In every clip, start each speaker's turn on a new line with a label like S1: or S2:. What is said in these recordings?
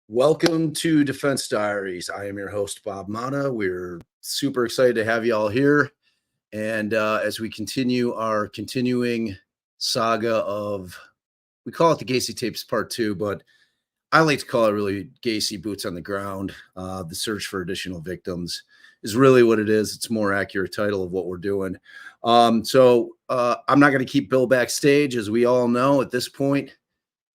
S1: Welcome to Defense Diaries. I am your host, Bob Mata. We're super excited to have you all here. And as we continue our continuing saga of, we call it the Gacy tapes part 2, but I like to call it really Gacy boots on the ground. The search for additional victims is really what it is. It's a more accurate title of what we're doing. So I'm not going to keep Bill backstage. As we all know at this point,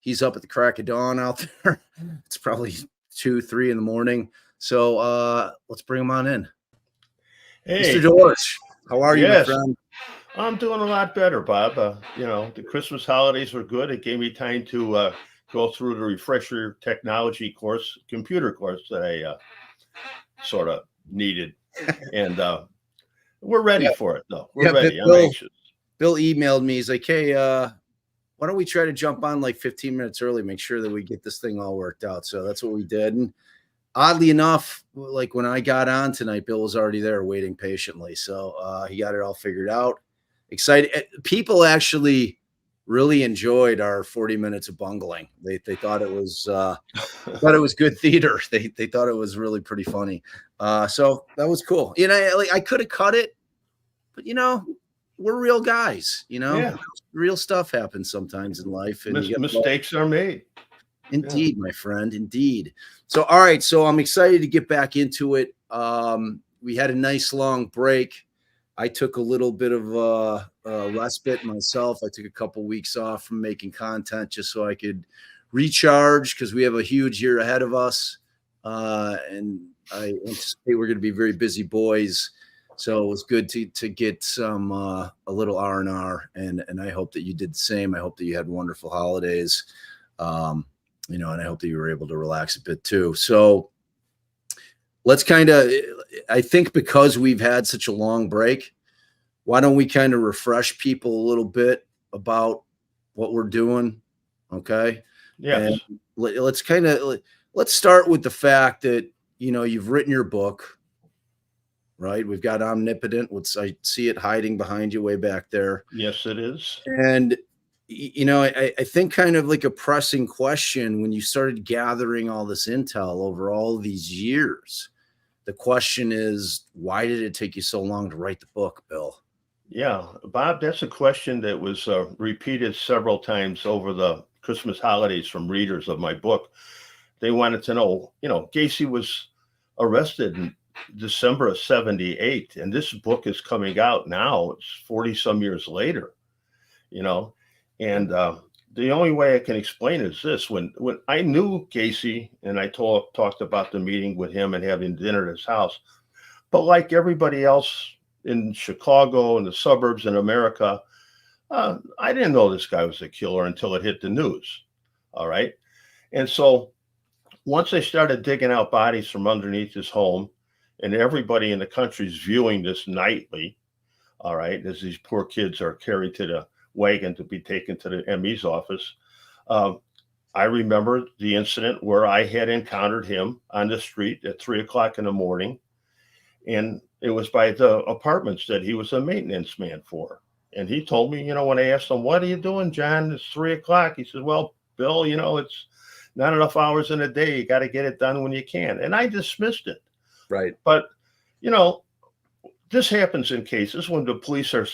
S1: he's up at the crack of dawn out there. It's probably 2, 3 in the morning. So let's bring him on in.
S2: Hey,
S1: Mr. Dorcsh, how are you, my friend?
S2: I'm doing a lot better, Bob. The Christmas holidays were good. It gave me time to go through the refresher technology course, computer course that I sort of needed. And we're ready for it, though. We're ready. I'm anxious.
S1: Bill emailed me. He's like, hey, why don't we try to jump on like 15 minutes early, make sure that we get this thing all worked out. So that's what we did. And oddly enough, like when I got on tonight, Bill was already there waiting patiently. So he got it all figured out. Excited. People actually really enjoyed our 40 minutes of bungling. They thought it was good theater. They thought it was really pretty funny. So that was cool. I could have cut it, but we're real guys,
S2: Yeah.
S1: Real stuff happens sometimes in life. And
S2: mistakes are made.
S1: Indeed, my friend. Indeed. So, all right. So I'm excited to get back into it. We had a nice long break. I took a little bit of a respite myself. I took a couple weeks off from making content just so I could recharge because we have a huge year ahead of us. And I anticipate we're going to be very busy boys. So it was good to get some a little R&R, and I hope that you did the same. I hope that you had wonderful holidays, and I hope that you were able to relax a bit too. So let's I think because we've had such a long break, why don't we kind of refresh people a little bit about what we're doing? Okay.
S2: Yeah.
S1: Let's start with the fact that, you've written your book. Right. We've got Omnipotent, which I see it hiding behind you way back there.
S2: Yes, it is.
S1: And, I think kind of like a pressing question when you started gathering all this intel over all these years, the question is, why did it take you so long to write the book, Bill?
S2: Yeah, Bob, that's a question that was repeated several times over the Christmas holidays from readers of my book. They wanted to know, Gacy was arrested in December of 1978, and this book is coming out now. It's 40 some years later, and the only way I can explain it is this: when I knew Gacy and I talked about the meeting with him and having dinner at his house, but like everybody else in Chicago and the suburbs in America, I didn't know this guy was a killer until it hit the news. All right, and so once they started digging out bodies from underneath his home, and everybody in the country is viewing this nightly, all right, as these poor kids are carried to the wagon to be taken to the ME's office. I remember the incident where I had encountered him on the street at 3:00 in the morning, and it was by the apartments that he was a maintenance man for. And he told me, when I asked him, "What are you doing, John? It's 3:00. He said, "Well, Bill, it's not enough hours in a day. You got to get it done when you can." And I dismissed it.
S1: Right.
S2: But, this happens in cases when the police are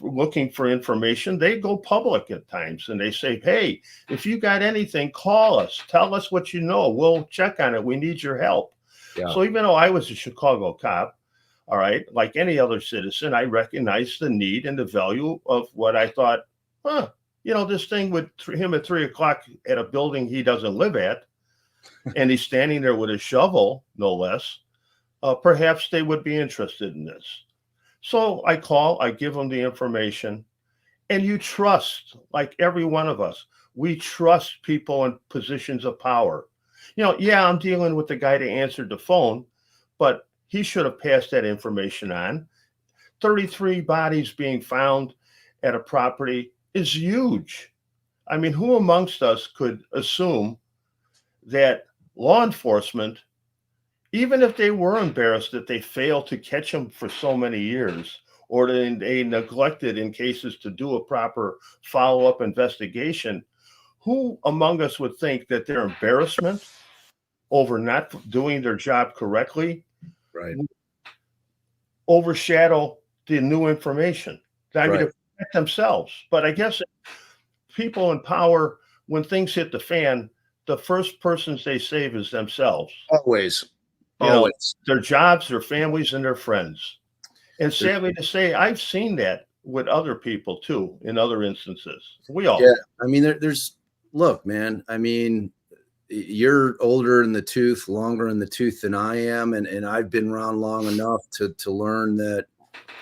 S2: looking for information. They go public at times and they say, "Hey, if you got anything, call us. Tell us what you know. We'll check on it. We need your help." Yeah. So even though I was a Chicago cop, all right, like any other citizen, I recognized the need and the value of what I thought, this thing with him at 3:00 at a building he doesn't live at, and he's standing there with a shovel, no less. Perhaps they would be interested in this. So I call, I give them the information, and you trust, like every one of us, we trust people in positions of power. Yeah, I'm dealing with the guy that answered the phone, but he should have passed that information on. 33 bodies being found at a property is huge. I mean, who amongst us could assume that law enforcement, even if they were embarrassed that they failed to catch him for so many years, or they neglected in cases to do a proper follow-up investigation, who among us would think that their embarrassment over not doing their job correctly
S1: Right.
S2: would overshadow the new information? I mean,
S1: Right.
S2: to protect themselves. But I guess people in power, when things hit the fan, the first persons they save is themselves.
S1: Always.
S2: You know,
S1: Always.
S2: their jobs, their families, and their friends. And
S1: There's-
S2: sadly to say, I've seen that with other people too, in other instances. We all.
S1: Yeah. I mean, there's, look, man, I mean, you're older in the tooth, longer in the tooth than I am. And I've been around long enough to learn that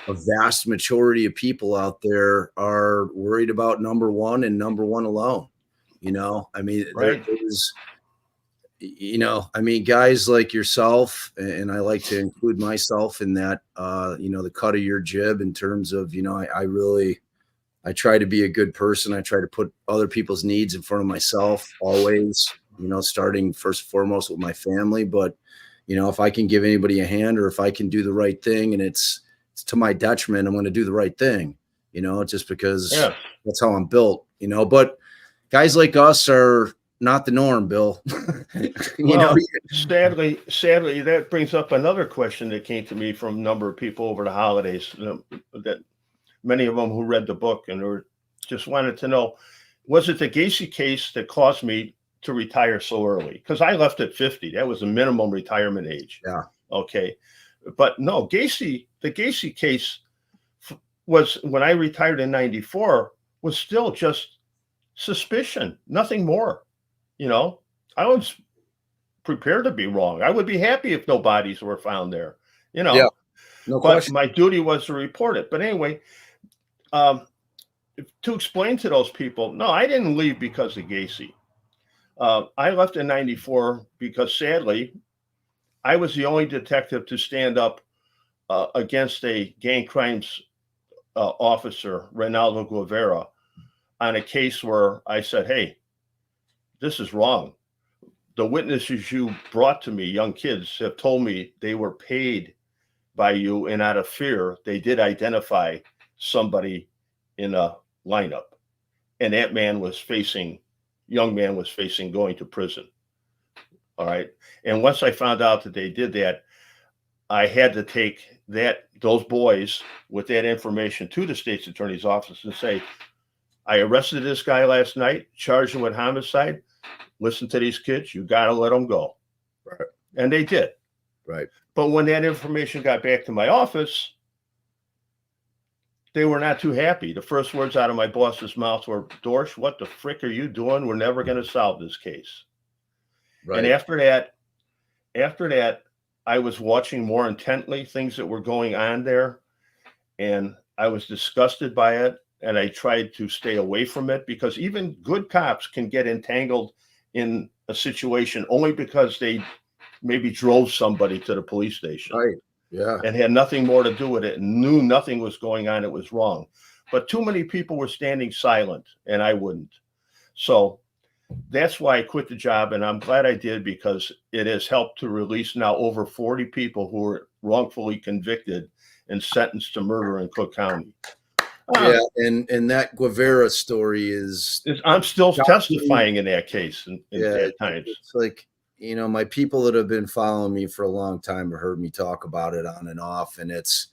S1: a vast majority of people out there are worried about number one and number one alone. I mean,
S2: Right.
S1: there's, I mean, guys like yourself, and I like to include myself in that, the cut of your jib in terms of, I try to be a good person. I try to put other people's needs in front of myself always, starting first and foremost with my family. But, if I can give anybody a hand, or if I can do the right thing and it's to my detriment, I'm going to do the right thing, just because that's how I'm built, but guys like us are not the norm, Bill.
S2: Sadly, that brings up another question that came to me from a number of people over the holidays, that many of them who read the book and were just wanted to know, was it the Gacy case that caused me to retire so early? Because I left at 50. That was the minimum retirement age.
S1: Yeah.
S2: Okay. But no, the Gacy case was, when I retired in 94, was still just suspicion, nothing more. I was prepared to be wrong. I would be happy if no bodies were found there,
S1: Yeah, no
S2: but
S1: question.
S2: my duty was to report it. But anyway, to explain to those people, no, I didn't leave because of Gacy. I left in 94 because, sadly, I was the only detective to stand up against a gang crimes officer, Reynaldo Guevara, on a case where I said, hey, this is wrong. The witnesses you brought to me, young kids, have told me they were paid by you, and out of fear, they did identify somebody in a lineup. And that young man was facing going to prison. All right. And once I found out that they did that, I had to take those boys with that information to the state's attorney's office and say, I arrested this guy last night, charged him with homicide. Listen to these kids. You got to let them go.
S1: Right.
S2: And they did.
S1: Right.
S2: But when that information got back to my office, they were not too happy. The first words out of my boss's mouth were, Dorcsh, what the frick are you doing? We're never going to solve this case. Right. And after that, I was watching more intently things that were going on there, and I was disgusted by it. And I tried to stay away from it, because even good cops can get entangled in a situation only because they maybe drove somebody to the police station.
S1: Right. Yeah.
S2: And had nothing more to do with it, and knew nothing was going on. It was wrong. But too many people were standing silent, and I wouldn't. So that's why I quit the job. And I'm glad I did, because it has helped to release now over 40 people who were wrongfully convicted and sentenced to murder in Cook County.
S1: Yeah, and that Guevara story
S2: I'm still testifying in that case at times.
S1: It's like, my people that have been following me for a long time have heard me talk about it on and off, and it's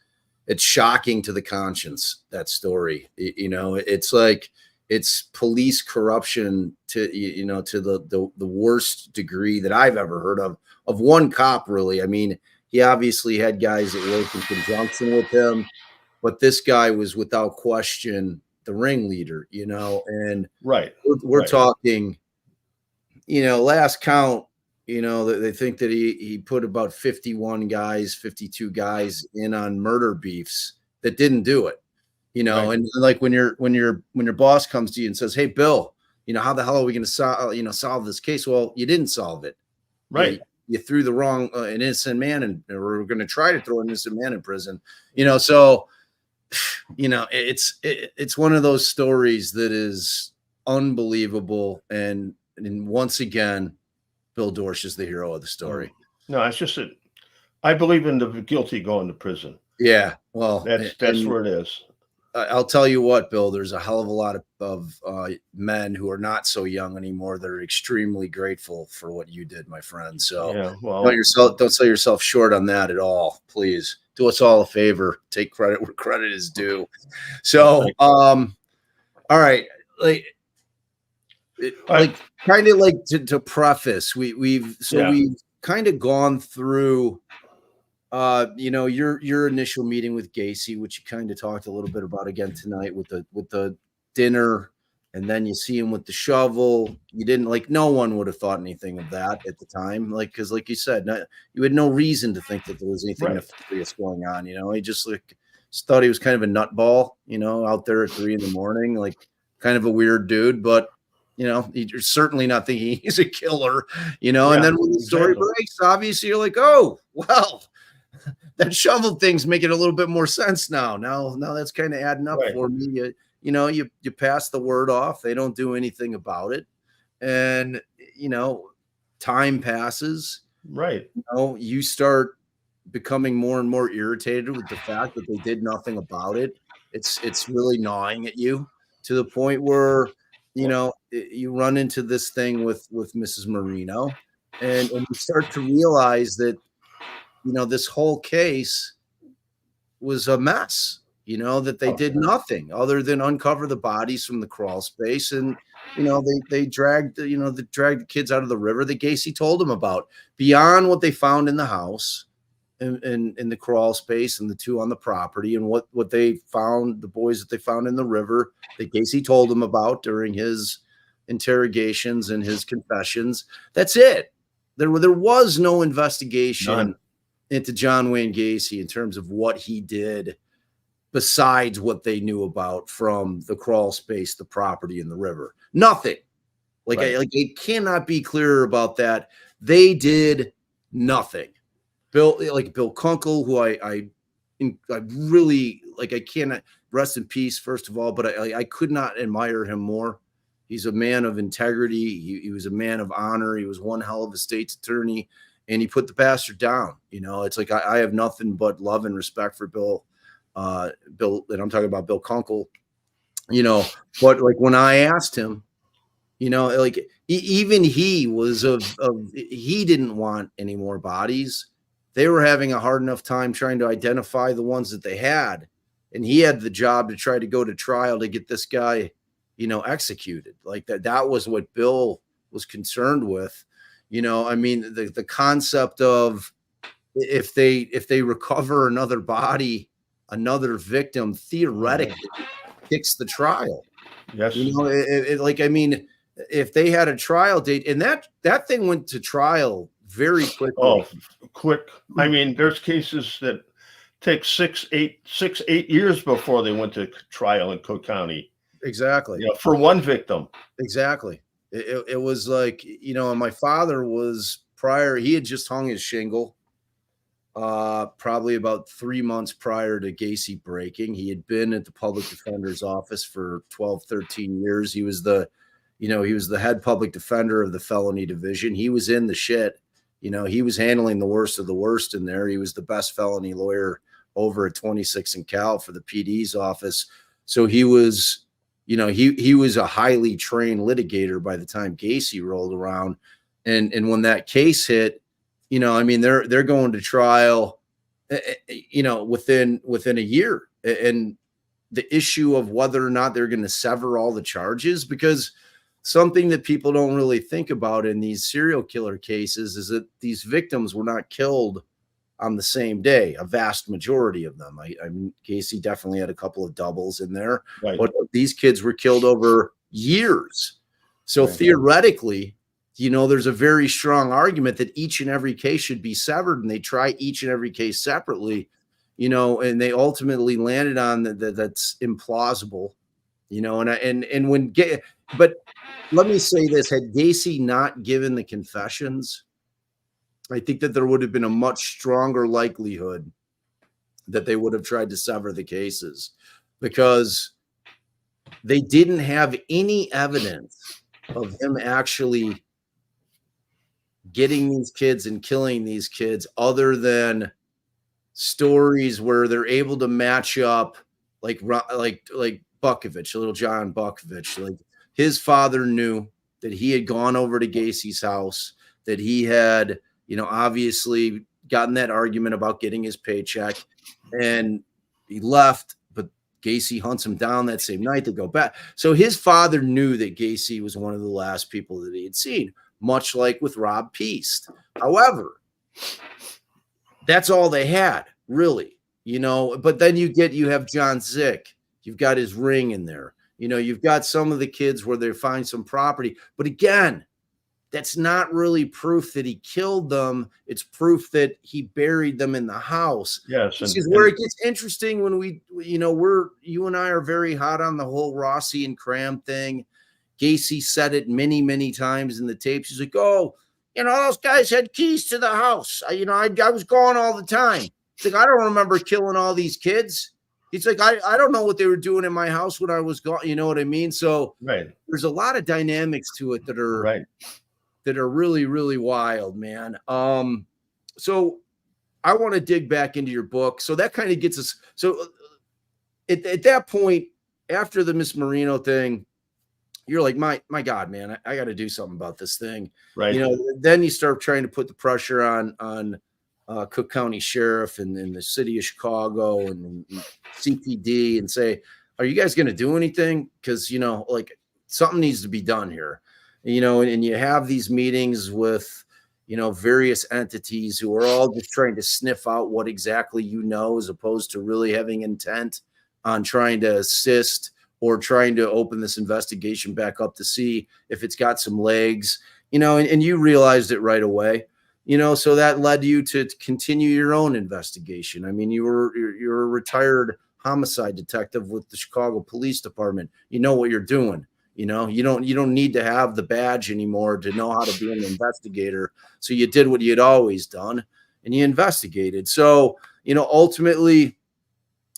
S1: shocking to the conscience, that story. It's like, it's police corruption to the worst degree that I've ever heard of one cop, really. I mean, he obviously had guys that worked in conjunction with him, but this guy was without question the ringleader, and we're talking, last count, they think that he put about 51 guys, 52 guys in on murder beefs that didn't do it, and like when your boss comes to you and says, hey, Bill, how the hell are we going to solve this case? Well, you didn't solve it.
S2: Right.
S1: you threw the wrong an innocent man, and we're going to try to throw an innocent man in prison. So it's one of those stories that is unbelievable, and once again, Bill Dorcsh is the hero of the story.
S2: No, it's just that I believe in the guilty going to prison.
S1: Yeah, well,
S2: that's where it is.
S1: I'll tell you what, Bill, there's a hell of a lot of men who are not so young anymore that are extremely grateful for what you did, my friend. So
S2: yeah, well,
S1: don't sell yourself short on that at all. Please do us all a favor. Take credit where credit is due. So, all right. Kind of like to preface, we've kind of gone through your initial meeting with Gacy, which you kind of talked a little bit about again tonight with the dinner, and then you see him with the shovel. You didn't no one would have thought anything of that at the time, because like you said, you had no reason to think that there was anything nefarious going on. He just thought he was kind of a nutball, out there at 3 a.m, kind of a weird dude, but you're certainly not thinking he's a killer, and then when the story breaks, obviously you're like, oh, well, that shovel thing's making a little bit more sense now. Now that's kind of adding up for me. You pass the word off. They don't do anything about it. And, time passes.
S2: Right.
S1: You start becoming more and more irritated with the fact that they did nothing about it. It's really gnawing at you to the point where, you run into this thing with Mrs. Marino, and you start to realize that, this whole case was a mess, that they did nothing other than uncover the bodies from the crawl space. And, they dragged the kids out of the river that Gacy told them about, beyond what they found in the house and in the crawl space and the 2 on the property, and what they found, the boys that they found in the river that Gacy told them about during his interrogations and his confessions. That's it. There was no investigation into John Wayne Gacy in terms of what he did besides what they knew about from the crawl space, the property, and the river. Nothing. I cannot be clearer about that. They did nothing. Bill Kunkel, who I really I cannot, rest in peace, first of all, but I could not admire him more. He's a man of integrity. He was a man of honor. He was one hell of a state's attorney. And he put the bastard down. It's I have nothing but love and respect for Bill, and I'm talking about Bill Kunkel, but when I asked him, even he was he didn't want any more bodies. They were having a hard enough time trying to identify the ones that they had. And he had the job to try to go to trial to get this guy, executed. That was what Bill was concerned with. The concept of if they recover another body, another victim, theoretically kicks the trial.
S2: Yes.
S1: If they had a trial date, and that thing went to trial very quickly.
S2: Oh, quick. There's cases that take 8 years before they went to trial in Cook County.
S1: Exactly.
S2: For one victim.
S1: Exactly. It was and my father was prior, he had just hung his shingle probably about 3 months prior to Gacy breaking. He had been at the public defender's office for 12, 13 years. He was the head public defender of the felony division. He was in the shit. He was handling the worst of the worst in there. He was the best felony lawyer over at 26 and Cal for the PD's office. So he was, he was a highly trained litigator by the time Gacy rolled around. And when that case hit, they're going to trial, within a year. And the issue of whether or not they're going to sever all the charges, because something that people don't really think about in these serial killer cases is that these victims were not killed on the same day, a vast majority of them. Gacy definitely had a couple of doubles in there, but these kids were killed over years. So theoretically, there's a very strong argument that each and every case should be severed, and they try each and every case separately, and they ultimately landed on that's implausible, but let me say this: had Gacy not given the confessions, I think that there would have been a much stronger likelihood that they would have tried to sever the cases, because they didn't have any evidence of him actually getting these kids and killing these kids, other than stories where they're able to match up, like Bukovich, little John Bukovich. Like, his father knew that he had gone over to Gacy's house, that he had, obviously gotten that argument about getting his paycheck, and he left, but Gacy hunts him down that same night to go back. So his father knew that Gacy was one of the last people that he had seen, much like with Rob Peast. However, that's all they had, really, but then you have John Zick. You've got his ring in there. You've got some of the kids where they find some property, but again, that's not really proof that he killed them. It's proof that he buried them in the house.
S2: Yes.
S1: This is where it gets interesting when you and I are very hot on the whole Rossi and Cram thing. Gacy said it many, many times in the tapes. He's like, oh, those guys had keys to the house. I was gone all the time. He's like, I don't remember killing all these kids. He's like, I don't know what they were doing in my house when I was gone. You know what I mean? So there's a lot of dynamics to it that are really, really wild, man. So I want to dig back into your book. So that kind of gets us. So at that point, after the Miss Marino thing, you're like, my God, man, I got to do something about this thing.
S2: Right.
S1: Then you start trying to put the pressure on Cook County Sheriff and the city of Chicago and CPD and say, are you guys going to do anything? Because, like, something needs to be done here, and you have these meetings with, various entities who are all just trying to sniff out what exactly, as opposed to really having intent on trying to assist or trying to open this investigation back up to see if it's got some legs, and you realized it right away, so that led you to continue your own investigation. I mean, you're a retired homicide detective with the Chicago Police Department. You know what you're doing. You don't need to have the badge anymore to know how to be an investigator. So you did what you had always done, and you investigated. So, ultimately,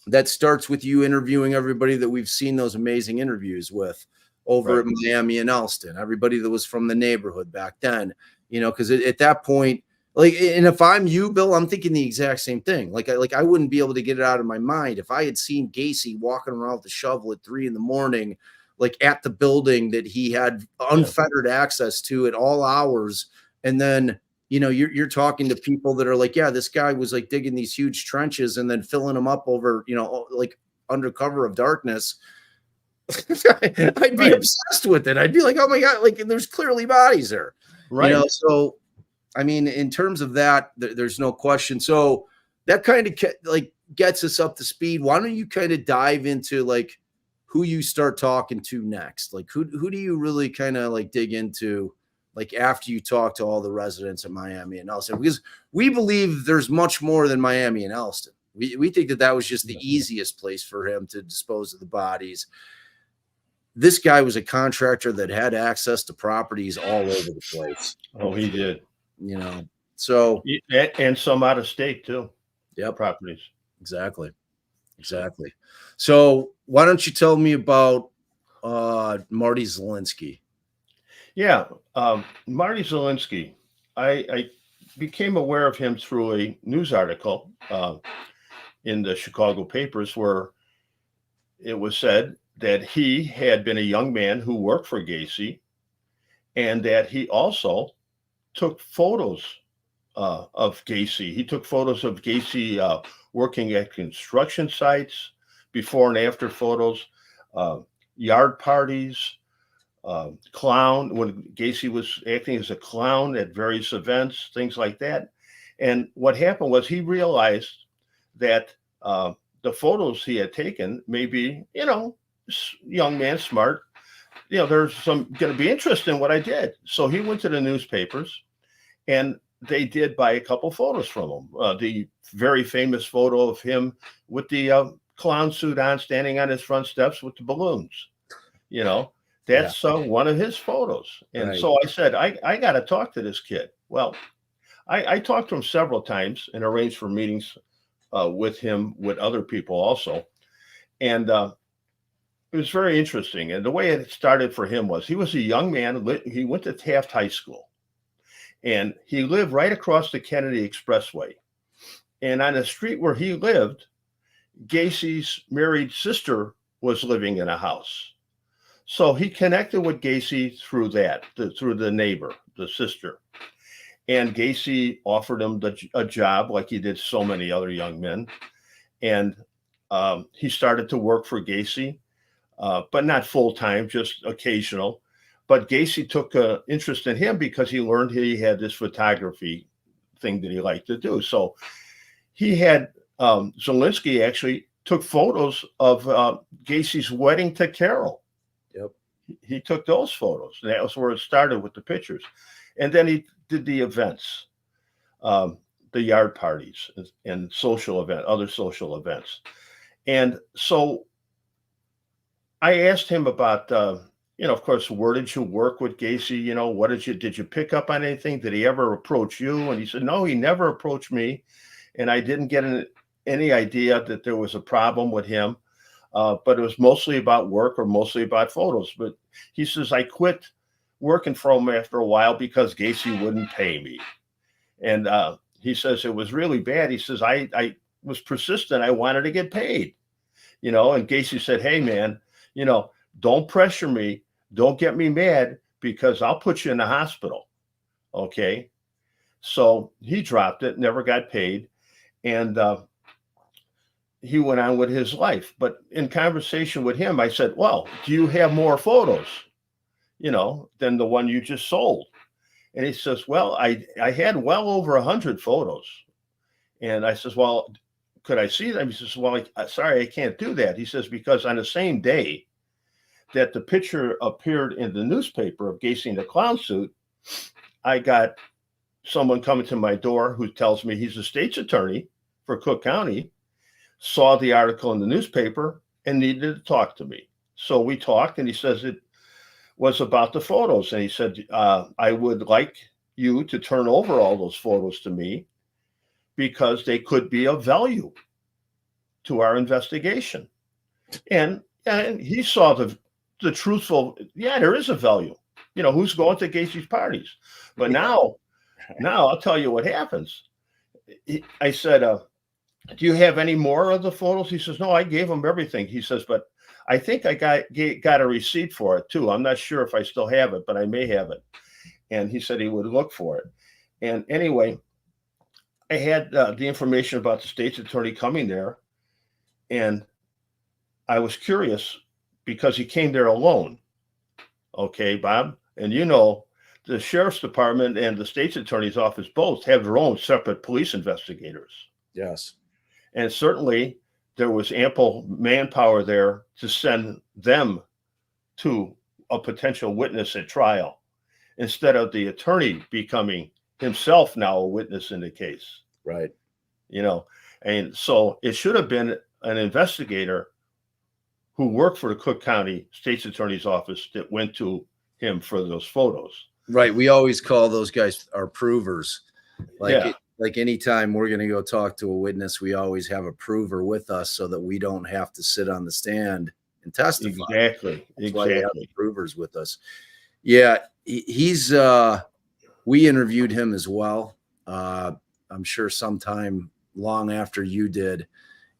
S1: that starts with you interviewing everybody that we've seen those amazing interviews with over at Miami and Elston, everybody that was from the neighborhood back then, because at that point, like, and if I'm you, Bill, I'm thinking the exact same thing. Like I wouldn't be able to get it out of my mind if I had seen Gacy walking around with the shovel at 3 a.m, like at the building that he had unfettered access to at all hours. And then, you're talking to people that are like, yeah, this guy was like digging these huge trenches and then filling them up over, like under cover of darkness. I'd be obsessed with it. I'd be like, oh my God, like there's clearly bodies there. Right. So, I mean, in terms of that, there's no question. So that kind of like gets us up to speed. Why don't you kind of dive into like who you start talking to next? Like who do you really kind of like dig into, like after you talk to all the residents of Miami and Elston? Because we believe there's much more than Miami and Elston. We think that was just the easiest place for him to dispose of the bodies. This guy was a contractor that had access to properties all over the place.
S2: Oh, he did.
S1: So
S2: and some out of state too.
S1: Yeah,
S2: properties.
S1: Exactly. So why don't you tell me about Marty Zelinski?
S2: Yeah, Marty Zelinski. I became aware of him through a news article in the Chicago papers where it was said that he had been a young man who worked for Gacy, and that he also took photos of Gacy. He took photos of Gacy working at construction sites, before and after photos, yard parties, clown, when Gacy was acting as a clown at various events, things like that. And what happened was he realized that the photos he had taken, maybe, young man, smart, there's some going to be interest in what I did. So he went to the newspapers and they did buy a couple photos from him. The very famous photo of him with the clown suit on, standing on his front steps with the balloons, that's one of his photos. And so I said, I got to talk to this kid. Well, I talked to him several times and arranged for meetings with him, with other people also. And it was very interesting. And the way it started for him was he was a young man. He went to Taft High School, and he lived right across the Kennedy Expressway. And on the street where he lived, Gacy's married sister was living in a house. So he connected with Gacy through that, through the neighbor, the sister. And Gacy offered him a job like he did so many other young men. And he started to work for Gacy, but not full time, just occasional. But Gacy took an interest in him because he learned he had this photography thing that he liked to do. So he had Zelinski actually took photos of Gacy's wedding to Carol.
S1: Yep.
S2: He took those photos. And that was where it started with the pictures. And then he did the events, the yard parties and other social events. And so I asked him about, of course, where did you work with Gacy? Did you pick up on anything? Did he ever approach you? And he said, no, he never approached me. And I didn't get any idea that there was a problem with him. But it was mostly about work or mostly about photos. But he says, I quit working for him after a while because Gacy wouldn't pay me. And he says it was really bad. He says, I was persistent. I wanted to get paid, and Gacy said, hey, man, don't pressure me. Don't get me mad because I'll put you in the hospital. Okay. So he dropped it, never got paid. And he went on with his life. But in conversation with him, I said, well, do you have more photos, than the one you just sold? And he says, well, I had well over 100 photos. And I says, well, could I see them? He says, well, sorry, I can't do that. He says, because on the same day that the picture appeared in the newspaper of Gacy in the clown suit, I got someone coming to my door who tells me he's a state's attorney for Cook County, saw the article in the newspaper and needed to talk to me. So we talked, and he says it was about the photos. And he said, I would like you to turn over all those photos to me because they could be of value to our investigation. And he saw the truthful, there is a value. Who's going to Gacy's parties? But now I'll tell you what happens. I said, do you have any more of the photos? He says, no, I gave him everything. He says, but I think I got a receipt for it too. I'm not sure if I still have it, but I may have it. And he said he would look for it. And anyway, I had the information about the state's attorney coming there. And I was curious because he came there alone. Okay, Bob? And the sheriff's department and the state's attorney's office both have their own separate police investigators.
S1: Yes.
S2: And certainly there was ample manpower there to send them to a potential witness at trial instead of the attorney becoming himself now a witness in the case.
S1: Right.
S2: And so it should have been an investigator who worked for the Cook County State's Attorney's Office that went to him for those photos.
S1: Right. We always call those guys our provers.
S2: Yeah.
S1: Like anytime we're going to go talk to a witness, we always have a prover with us so that we don't have to sit on the stand and testify.
S2: Exactly.
S1: That's why we have the provers with us. Yeah. He's we interviewed him as well. I'm sure sometime long after you did.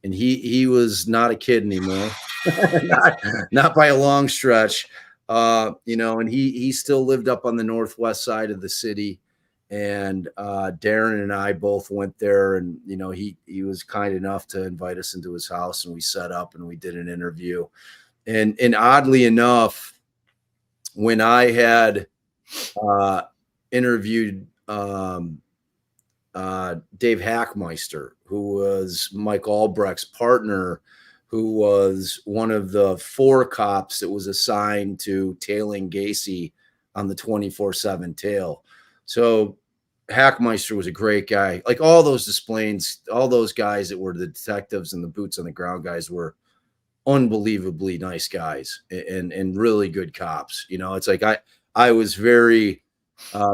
S1: And he was not a kid anymore, not by a long stretch. And he still lived up on the northwest side of the city. And Darren and I both went there, and he was kind enough to invite us into his house, and we set up and we did an interview. And oddly enough, when I had interviewed Dave Hackmeister, who was Mike Albrecht's partner, who was one of the 4 cops that was assigned to tailing Gacy on the 24/7 tail. So Hackmeister was a great guy. Like all those displays, all those guys that were the detectives and the boots on the ground guys were unbelievably nice guys and really good cops. It's like I was very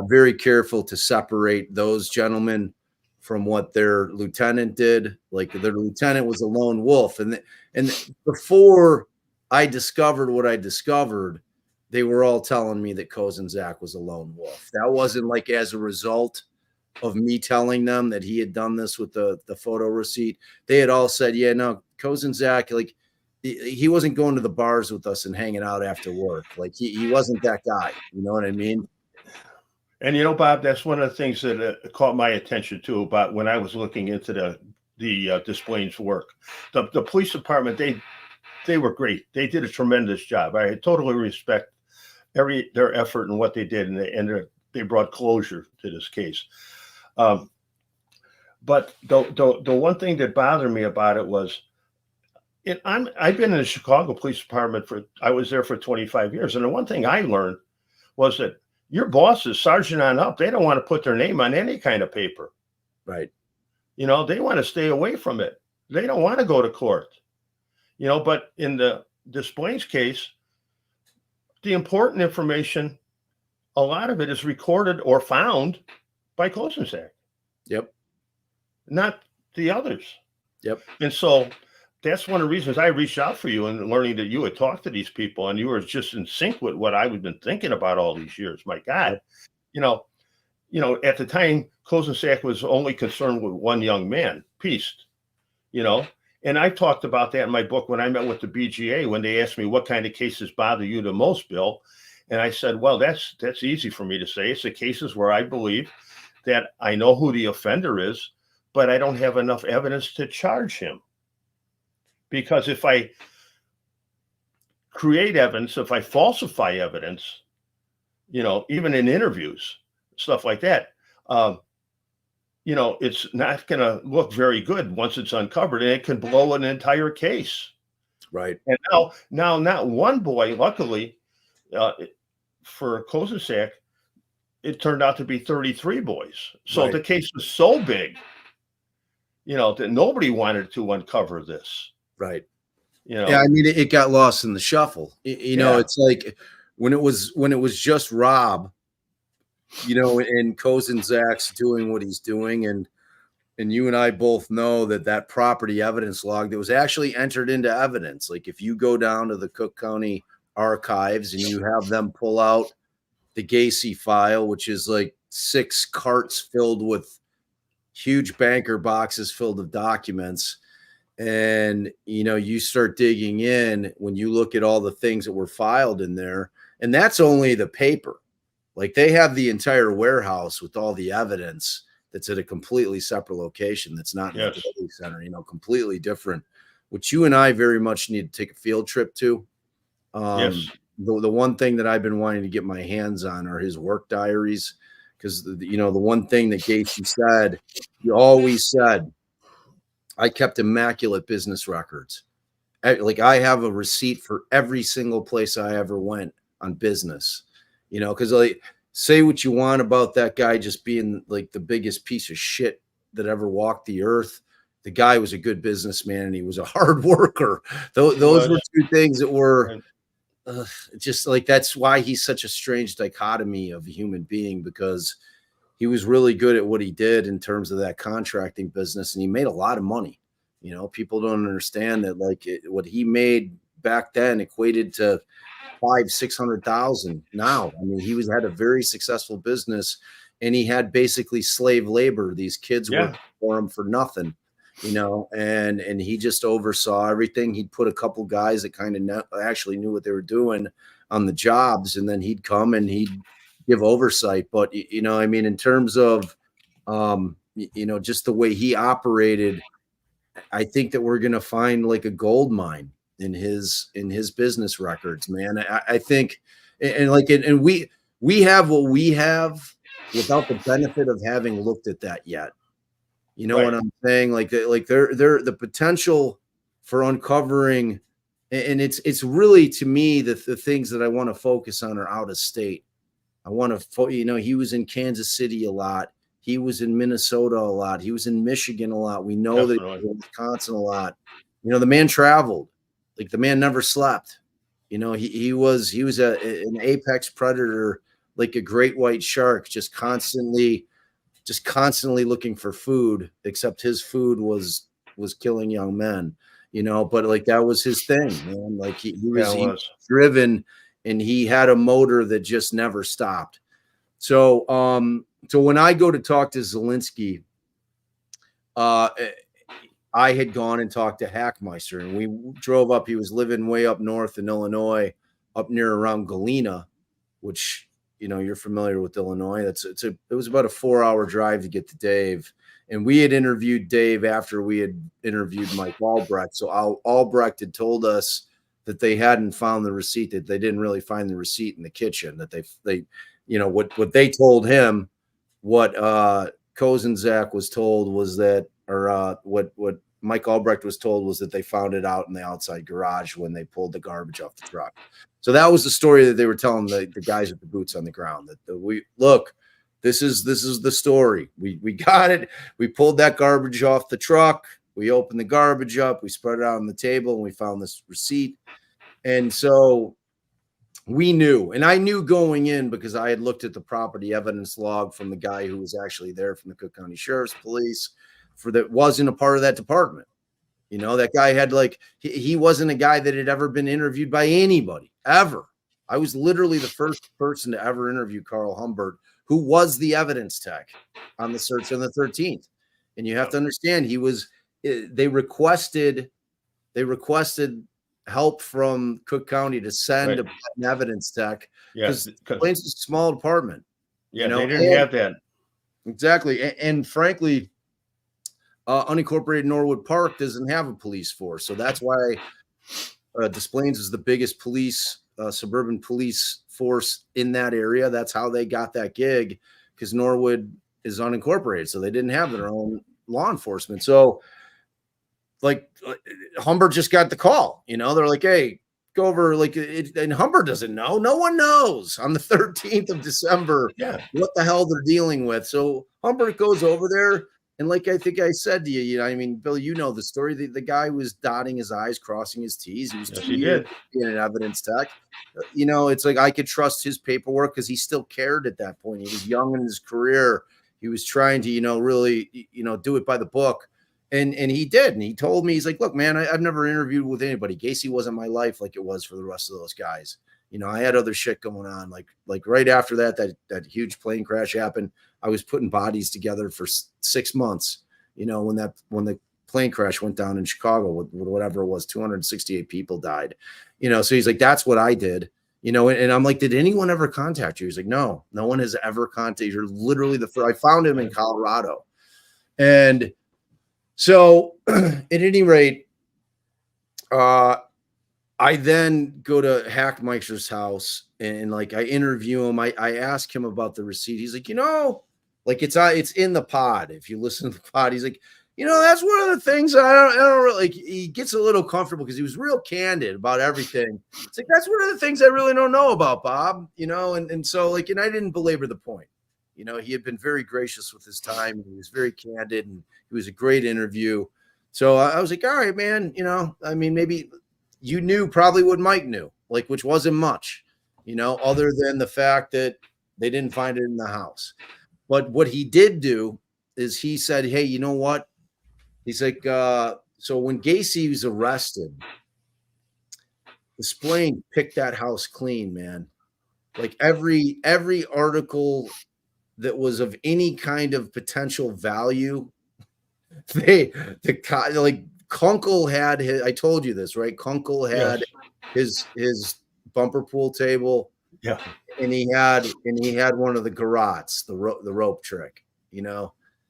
S1: very careful to separate those gentlemen from what their lieutenant did. Like their lieutenant was a lone wolf, and before I discovered what I discovered, they were all telling me that Kozenzak was a lone wolf. That wasn't like as a result of me telling them that he had done this with the photo receipt. They had all said, yeah, no, Kozenzak, like he wasn't going to the bars with us and hanging out after work. Like he wasn't that guy. You know what I mean?
S2: And you know, Bob, that's one of the things that caught my attention too. About when I was looking into the Desplaines' work, the police department, they were great. They did a tremendous job. I totally respect their effort and what they did, and they brought closure to this case. But the one thing that bothered me about it was, I've been in the Chicago Police Department I was there for 25 years, and the one thing I learned was that your bosses, sergeant on up, they don't want to put their name on any kind of paper.
S1: Right.
S2: You know, they want to stay away from it. They don't want to go to court. You know, but in the Desplaines case, the important information, a lot of it is recorded or found by Kozenzak.
S1: Yep.
S2: Not the others.
S1: Yep.
S2: And so that's one of the reasons I reached out for you and learning that you had talked to these people and you were just in sync with what I've been thinking about all these years. My God, you know, at the time, Kozenzak was only concerned with one young man, Piest, you know, and I talked about that in my book when I met with the BGA, when they asked me what kind of cases bother you the most, Bill. And I said, well, that's easy for me to say. It's the cases where I believe that I know who the offender is, but I don't have enough evidence to charge him. Because if I create evidence, if I falsify evidence, you know, even in interviews, stuff like that, you know, it's not going to look very good once it's uncovered, and it can blow an entire case.
S1: Right.
S2: And now, not one boy, luckily, for Kozenzak, it turned out to be 33 boys. So
S1: Right.
S2: The case was so big, you know, that nobody wanted to uncover this.
S1: Right.
S2: You know?
S1: Yeah, I mean, it got lost in the shuffle. You know, it's like when it was just Rob, you know, and Kozenzak's doing what he's doing, and you and I both know that property evidence log that was actually entered into evidence. Like if you go down to the Cook County archives and you have them pull out the Gacy file, which is like 6 carts filled with huge banker boxes filled with documents. And, you know, you start digging in when you look at all the things that were filed in there, and that's only the paper. Like they have the entire warehouse with all the evidence that's at a completely separate location. That's not in the delivery center, you know, completely different, which you and I very much need to take a field trip to. The one thing that I've been wanting to get my hands on are his work diaries. Because, you know, the one thing that Gacy said, he always said, I kept immaculate business records. Like I have a receipt for every single place I ever went on business, you know, because like say what you want about that guy just being like the biggest piece of shit that ever walked the earth. The guy was a good businessman and he was a hard worker. Those were two things that were just like, that's why he's such a strange dichotomy of a human being, because he was really good at what he did in terms of that contracting business, and he made a lot of money. You know, people don't understand that, like what he made back then equated to $500,000-600,000 now. I mean, he had a very successful business, and he had basically slave labor. These kids worked for him for nothing, you know, and he just oversaw everything. He'd put a couple guys that kind of actually knew what they were doing on the jobs, and then he'd come and he'd give oversight. But, you know, I mean, in terms of, you know, just the way he operated, I think that we're going to find like a gold mine in his business records, man. I think, and we have what we have without the benefit of having looked at that yet. You know what I'm saying? Like they're the potential for uncovering, and it's really, to me, the things that I want to focus on are out of state. I want to, you know, he was in Kansas City a lot. He was in Minnesota a lot. He was in Michigan a lot. We know that he was in Wisconsin a lot. You know, the man traveled. Like the man never slept. You know, he was an apex predator, like a great white shark, just constantly looking for food, except his food was killing young men, but like that was his thing, man. Like he was driven, and he had a motor that just never stopped. So when I go to talk to Zelinski, I had gone and talked to Hackmeister, and we drove up. He was living way up north in Illinois, up near around Galena, which, you're familiar with Illinois. It was about a 4-hour drive to get to Dave. And we had interviewed Dave after we had interviewed Mike Albrecht. So Albrecht had told us that they hadn't found the receipt, that they didn't really find the receipt in the kitchen, that they what they told him, what Kozenzak was told was that, or what Mike Albrecht was told was that they found it out in the outside garage when they pulled the garbage off the truck. So that was the story that they were telling the guys with the boots on the ground, that this is the story. We got it. We pulled that garbage off the truck. We opened the garbage up. We spread it out on the table, and we found this receipt. And so we knew, and I knew going in because I had looked at the property evidence log from the guy who was actually there from the Cook County Sheriff's Police, that wasn't a part of that department. That guy had he wasn't a guy that had ever been interviewed by anybody ever. I was literally the first person to ever interview Carl Humbert, who was the evidence tech on the search on the 13th. And you have to understand, they requested help from Cook County to send an evidence tech.
S2: Yes,
S1: because it's a small department.
S2: Yeah, they didn't have that.
S1: Exactly. And frankly, unincorporated Norwood Park doesn't have a police force. So that's why Des Plaines is the biggest suburban police force in that area. That's how they got that gig, because Norwood is unincorporated. So they didn't have their own law enforcement. So Humbert just got the call, they're like, hey, go over, and Humbert doesn't know. No one knows on the 13th of December what the hell they're dealing with. So Humbert goes over there. And like I think I said to you, Bill, the story. The guy was dotting his I's, crossing his T's. He was 2 years being an evidence tech. It's like I could trust his paperwork because he still cared at that point. He was young in his career. He was trying to, really, do it by the book. And he did. And he told me, he's like, look, man, I've never interviewed with anybody. Gacy wasn't my life like it was for the rest of those guys. I had other shit going on. Like right after that huge plane crash happened, I was putting bodies together for 6 months, when the plane crash went down in Chicago with whatever it was, 268 people died, so he's like, that's what I did, and I'm like, did anyone ever contact you? He's like, no one has ever contacted. You're literally the first. I found him in Colorado. And so at any rate, I then go to Hackmeister's house, and I interview him. I ask him about the receipt. He's like, it's in the pod. If you listen to the pod, he's like, that's one of the things I don't really he gets a little comfortable because he was real candid about everything. It's like, that's one of the things I really don't know about Bob, and so and I didn't belabor the point. He had been very gracious with his time. He was very candid, and he was a great interview. So I was like, all right, man, maybe you knew probably what Mike knew, which wasn't much, other than the fact that they didn't find it in the house. But what he did do is he said, hey, you know what? He's like, so when Gacy was arrested, Des Plaines picked that house clean, man. Every article that was of any kind of potential value, Kunkel had his, I told you this, right? Kunkel had his bumper pool table.
S2: Yeah.
S1: And he had one of the garrots, the rope trick,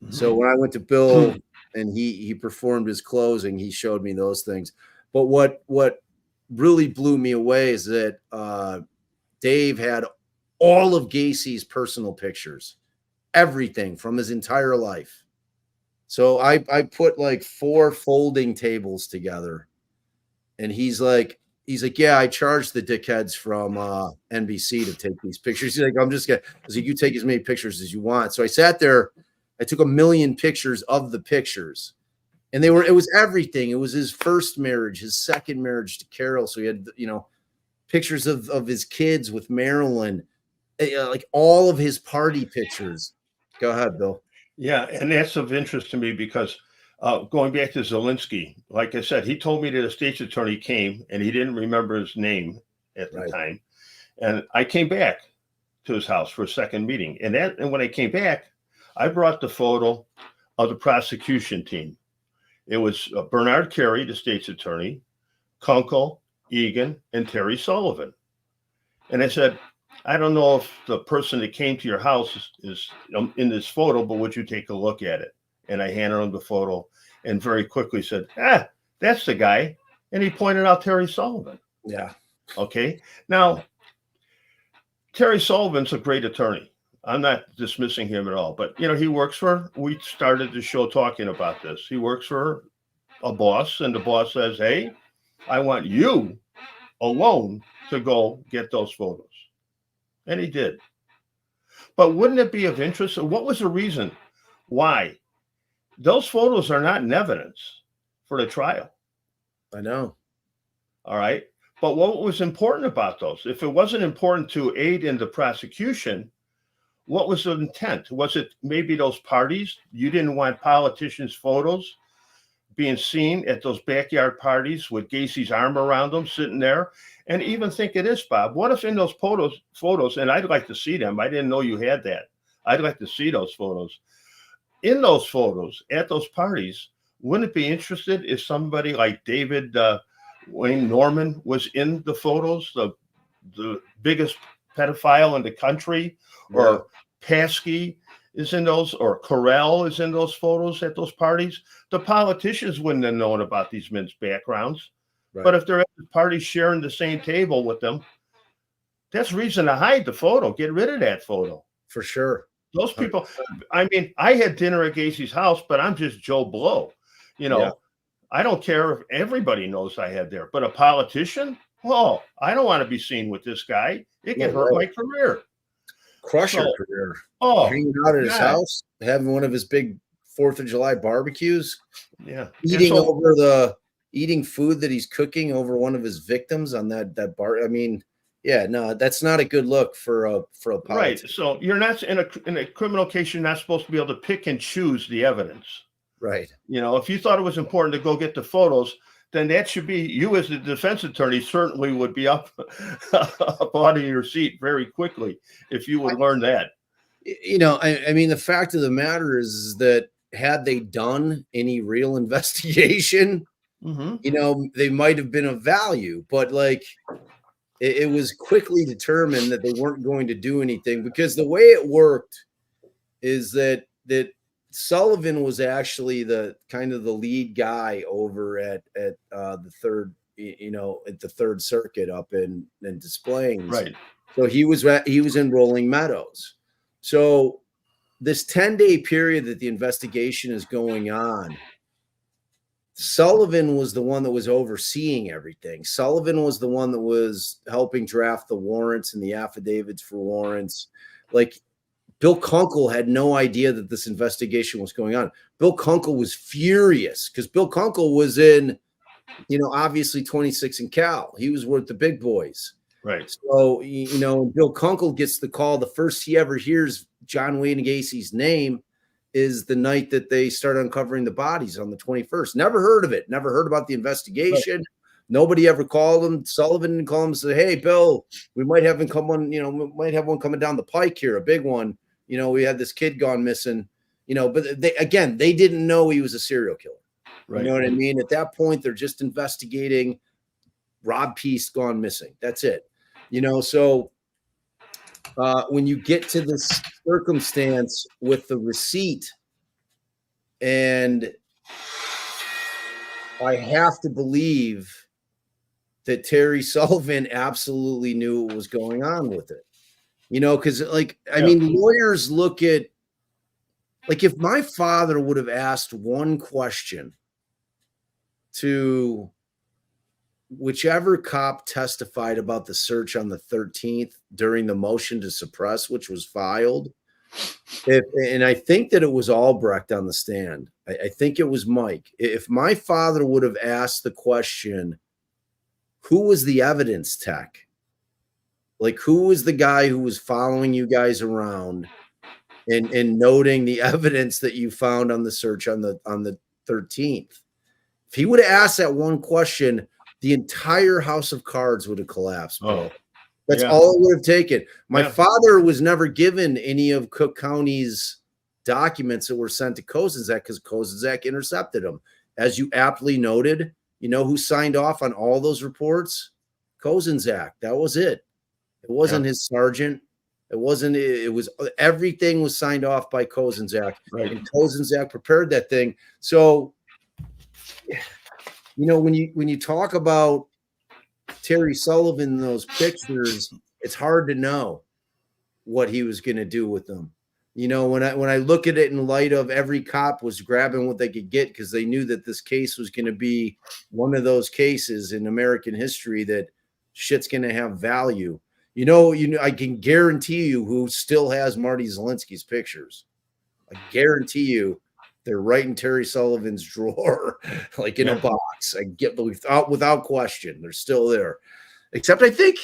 S1: Mm-hmm. So when I went to Bill and he performed his closing, he showed me those things. But what really blew me away is that Dave had all of Gacy's personal pictures, everything from his entire life. So I put 4 folding tables together, and he's like, yeah, I charged the dickheads from NBC to take these pictures. He's like, I'm just gonna, you take as many pictures as you want. So I sat there, I took 1 million pictures of the pictures, and it was everything. It was his first marriage, his second marriage to Carol. So he had, pictures of his kids with Marilyn, like all of his party pictures. Go ahead, Bill.
S2: Yeah, and that's of interest to me because going back to Zelinski, like I said, he told me that a state's attorney came and he didn't remember his name at the time. And I came back to his house for a second meeting. And when I came back, I brought the photo of the prosecution team. It was Bernard Carey, the state's attorney, Kunkel, Egan, and Terry Sullivan. And I said, I don't know if the person that came to your house is in this photo, but would you take a look at it? And I handed him the photo and very quickly said, that's the guy. And he pointed out Terry Sullivan.
S1: Yeah.
S2: Okay. Now, Terry Sullivan's a great attorney. I'm not dismissing him at all, but we started the show talking about this. He works for a boss, and the boss says, hey, I want you alone to go get those photos. And he did. But wouldn't it be of interest? What was the reason why? Those photos are not in evidence for the trial.
S1: I know.
S2: All right. But what was important about those? If it wasn't important to aid in the prosecution, what was the intent? Was it maybe those parties? You didn't want politicians' photos being seen at those backyard parties with Gacy's arm around them, sitting there. And even think of this, Bob. What if in those photos, and I'd like to see them. I didn't know you had that. I'd like to see those photos. In those photos, at those parties, wouldn't it be interested if somebody like David Wayne Norman was in the photos, the biggest pedophile in the country, or Paskey is in those, or Carell is in those photos at those parties? The politicians wouldn't have known about these men's backgrounds. Right. But if they're at the party sharing the same table with them, that's reason to hide the photo. Get rid of that photo.
S1: For sure.
S2: Those people, I mean, I had dinner at Gacy's house, but I'm just Joe Blow. I don't care if everybody knows I had there. But a politician, I don't want to be seen with this guy. It can hurt my career.
S1: Crush your career. Hanging out at his house, having one of his big 4th of July barbecues.
S2: Yeah.
S1: Eating food that he's cooking over one of his victims on that bar. I mean, that's not a good look for a politician.
S2: Right. So you're not in a criminal case, you're not supposed to be able to pick and choose the evidence.
S1: Right.
S2: If you thought it was important to go get the photos, then that should be you as the defense attorney certainly would be up out of your seat very quickly if you would learn that.
S1: I mean, the fact of the matter is that had they done any real investigation, they might have been of value, but it was quickly determined that they weren't going to do anything, because the way it worked is that Sullivan was actually the kind of the lead guy over at the third, at the Third Circuit up in Des Plaines.
S2: Right.
S1: So he was in Rolling Meadows. So this 10-day period that the investigation is going on, Sullivan was the one that was overseeing everything. Sullivan was the one that was helping draft the warrants and the affidavits for warrants. Bill Kunkel had no idea that this investigation was going on. Bill Kunkel was furious because Bill Kunkel was in, obviously 26 and Cal. He was with the big boys.
S2: Right.
S1: So, Bill Kunkel gets the call. The first he ever hears John Wayne Gacy's name is the night that they start uncovering the bodies on the 21st. Never heard of it. Never heard about the investigation. Right. Nobody ever called him. Sullivan didn't call him and say, hey, Bill, we might have we might have one coming down the pike here, a big one. We had this kid gone missing, but they didn't know he was a serial killer. Right. You know what I mean? At that point, they're just investigating Rob Peace gone missing. That's it. So when you get to this circumstance with the receipt, and I have to believe that Terry Sullivan absolutely knew what was going on with it. Because I mean, lawyers look at, if my father would have asked one question to whichever cop testified about the search on the 13th during the motion to suppress, which was filed, and I think that it was Albrecht on the stand. I think it was Mike. If my father would have asked the question, who was the evidence tech? Like, who was the guy who was following you guys around and noting the evidence that you found on the search on the 13th? If he would have asked that one question, the entire house of cards would have collapsed, bro.
S2: Oh,
S1: That's
S2: yeah.
S1: all it would have taken. My
S2: Yeah.
S1: father was never given any of Cook County's documents that were sent to Kozenzak because Kozenzak intercepted them. As you aptly noted, you know who signed off on all those reports? Kozenzak. That was it. It wasn't his sergeant. It wasn't. It was everything was signed off by Kozenzak,
S2: Right.
S1: and Kozenzak prepared that thing. So, you know, when you talk about Terry Sullivan in those pictures, it's hard to know what he was going to do with them. You know, when I look at it in light of every cop was grabbing what they could get because they knew that this case was going to be one of those cases in American history that shit's going to have value. You know, I can guarantee you who still has Marty Zelinski's pictures. I guarantee you they're right in Terry Sullivan's drawer, like in a box. I get without question, they're still there. Except I think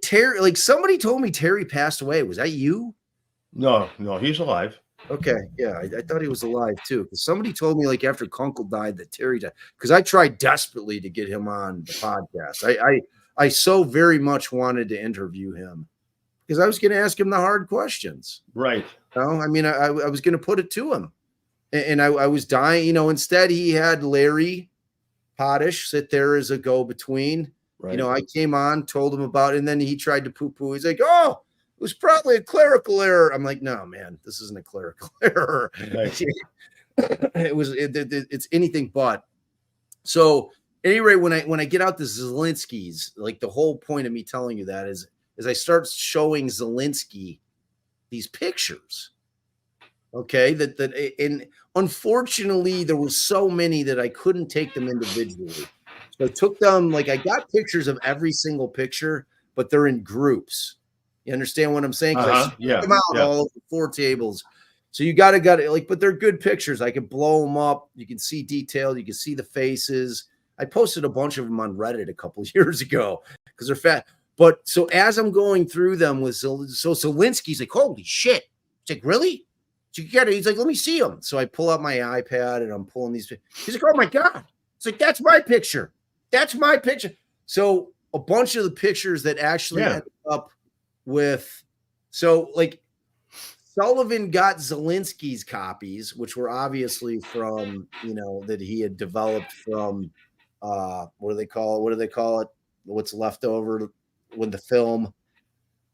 S1: Terry, like somebody told me Terry passed away. Was that you?
S2: No, he's alive.
S1: Okay, yeah, I thought he was alive too. Because somebody told me like after Kunkel died that Terry died. Because I tried desperately to get him on the podcast. I so very much wanted to interview him because I was going to ask him the hard questions.
S2: Right.
S1: You know? I mean, I was going to put it to him, and I was dying. You know, instead he had Larry Potash sit there as a go-between.
S2: Right.
S1: You know, I came on, told him about it, and then he tried to poo-poo. He's like, "Oh, it was probably a clerical error." I'm like, "No, man, this isn't a clerical error.
S2: Right.
S1: It's anything but." So, at any rate, when I get out the Zelinskis, like the whole point of me telling you that is I start showing Zelinski these pictures. Okay, and unfortunately, there were so many that I couldn't take them individually. So I took them, like I got pictures of every single picture, but they're in groups. You understand what I'm saying? I split them out all over 4 tables. So you got it, like, but they're good pictures. I could blow them up. You can see detail. You can see the faces. I posted a bunch of them on Reddit a couple of years ago because they're fat. But so as I'm going through them with Zelinski's like, holy shit. It's like, really? He's like, let me see them. So I pull out my iPad and I'm pulling these. He's like, oh my God. It's like, that's my picture. That's my picture. So a bunch of the pictures that actually ended up with, so like Sullivan got Zelinski's copies, which were obviously from, you know, that he had developed from, what do they call it? What's left over when the film,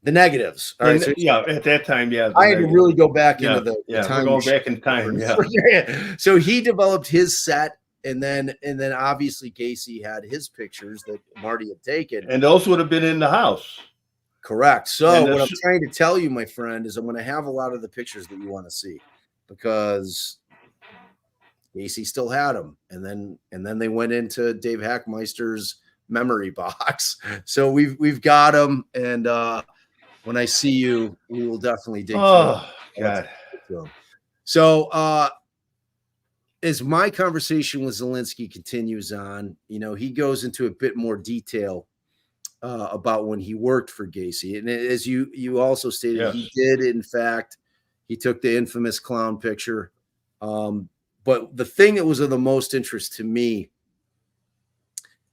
S1: the negatives. All right. So
S2: at that time,
S1: I had to really go back into the time.
S2: We're going back in time.
S1: Yeah. So he developed his set. And then obviously Gacy had his pictures that Marty had taken.
S2: And those would have been in the house.
S1: Correct. So what I'm trying to tell you, my friend, is I'm going to have a lot of the pictures that you want to see because Gacy still had them. And then they went into Dave Hackmeister's memory box. So we've got them. And when I see you, we will definitely dig.
S2: Oh, God.
S1: So as my conversation with Zelinski continues on, you know, he goes into a bit more detail about when he worked for Gacy. And as you also stated, he did, in fact, he took the infamous clown picture. But the thing that was of the most interest to me,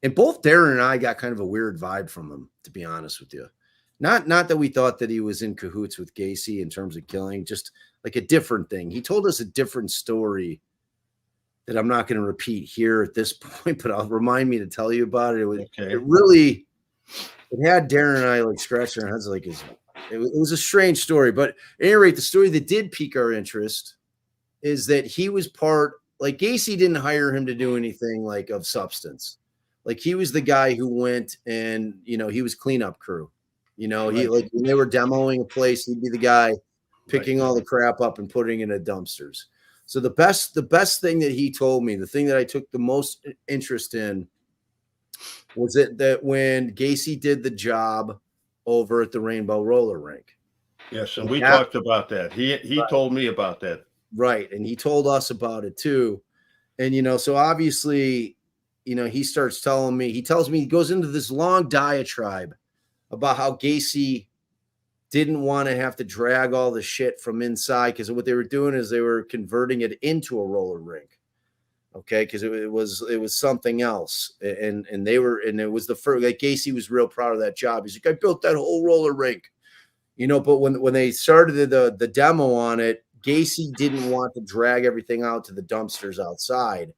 S1: and both Darren and I got kind of a weird vibe from him, to be honest with you. Not that we thought that he was in cahoots with Gacy in terms of killing, just like a different thing. He told us a different story that I'm not going to repeat here at this point, but I'll remind me to tell you about it. It had Darren and I like scratching our heads like it was a strange story. But at any rate, the story that did pique our interest is that he was like Gacy didn't hire him to do anything like of substance. Like he was the guy who went and, you know, he was cleanup crew. You know, he like when they were demoing a place, he'd be the guy picking all the crap up and putting it in dumpsters. So the best thing that he told me, the thing that I took the most interest in was that when Gacy did the job over at the Rainbow Roller Rink.
S2: Yes, and we talked about that. He told me about that.
S1: Right, and he told us about it too. And, you know, so obviously, you know, he starts telling me, he goes into this long diatribe about how Gacy didn't want to have to drag all the shit from inside, because what they were doing is they were converting it into a roller rink. Okay, because it was something else, and it was the first. Like, Gacy was real proud of that job. He's like, I built that whole roller rink, But when they started the demo on it, Gacy didn't want to drag everything out to the dumpsters outside,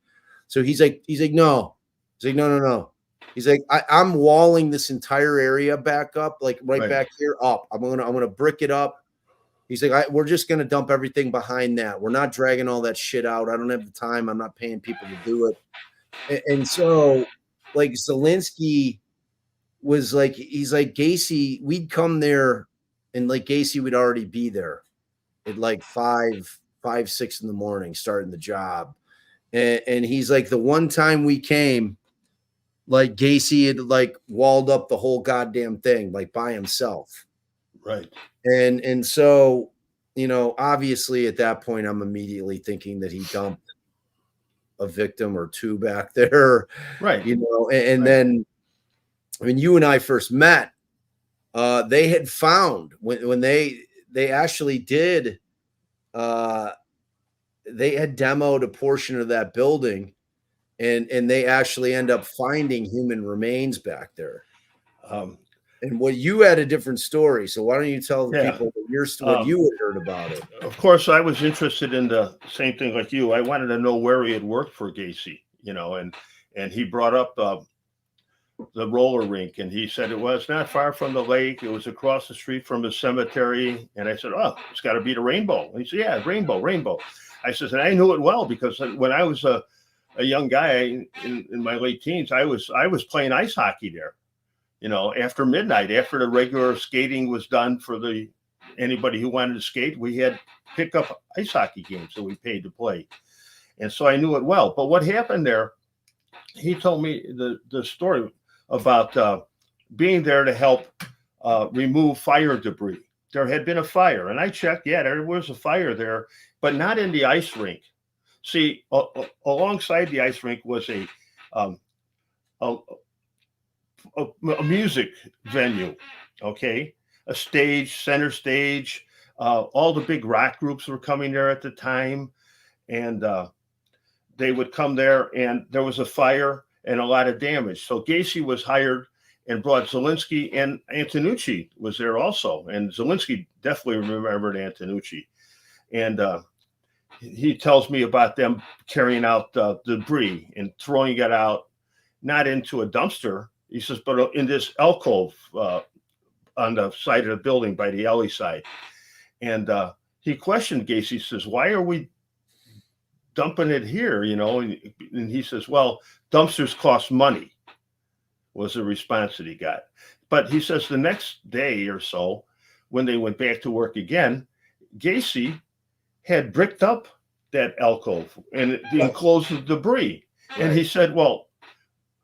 S1: so he's like no, no. He's like, I'm walling this entire area back up, like right back here up. I'm gonna brick it up. He's like, we're just going to dump everything behind that. We're not dragging all that shit out. I don't have the time. I'm not paying people to do it. And so, like, Zelinski was like, he's like, Gacy, we'd come there, and like Gacy would already be there at like 6 in the morning, starting the job. And he's like, the one time we came, like, Gacy had like walled up the whole goddamn thing, like, by himself.
S2: Right.
S1: And so, obviously at that point, I'm immediately thinking that he dumped a victim or two back there.
S2: Right.
S1: And then when you and I first met, they had found when they actually did, they had demoed a portion of that building, and they actually end up finding human remains back there. And what you had a different story, so why don't you tell the people what you had heard about it?
S2: Of course, I was interested in the same thing like you. I wanted to know where he had worked for Gacy, and he brought up the roller rink, and he said it was not far from the lake. It was across the street from the cemetery. And I said, oh, it's got to be the Rainbow. And he said, yeah, Rainbow. I said, and I knew it well, because when I was a young guy in my late teens, I was playing ice hockey there. After midnight, after the regular skating was done for anybody who wanted to skate, we had pick-up ice hockey games that we paid to play. And so I knew it well. But what happened there, he told me the story about being there to help remove fire debris. There had been a fire, and I checked, there was a fire there, but not in the ice rink. See, alongside the ice rink was a music venue, okay? A stage, center stage. All the big rock groups were coming there at the time, and they would come there, and there was a fire and a lot of damage. So Gacy was hired and brought Zelinski, and Antonucci was there also. And Zelinski definitely remembered Antonucci. And he tells me about them carrying out debris and throwing it out, not into a dumpster, he says, but in this alcove on the side of the building by the alley side. And he questioned Gacy. He says, why are we dumping it here? And he says, well, dumpsters cost money, was the response that he got. But he says the next day or so, when they went back to work again, Gacy had bricked up that alcove and it enclosed the debris. Right. And he said, well,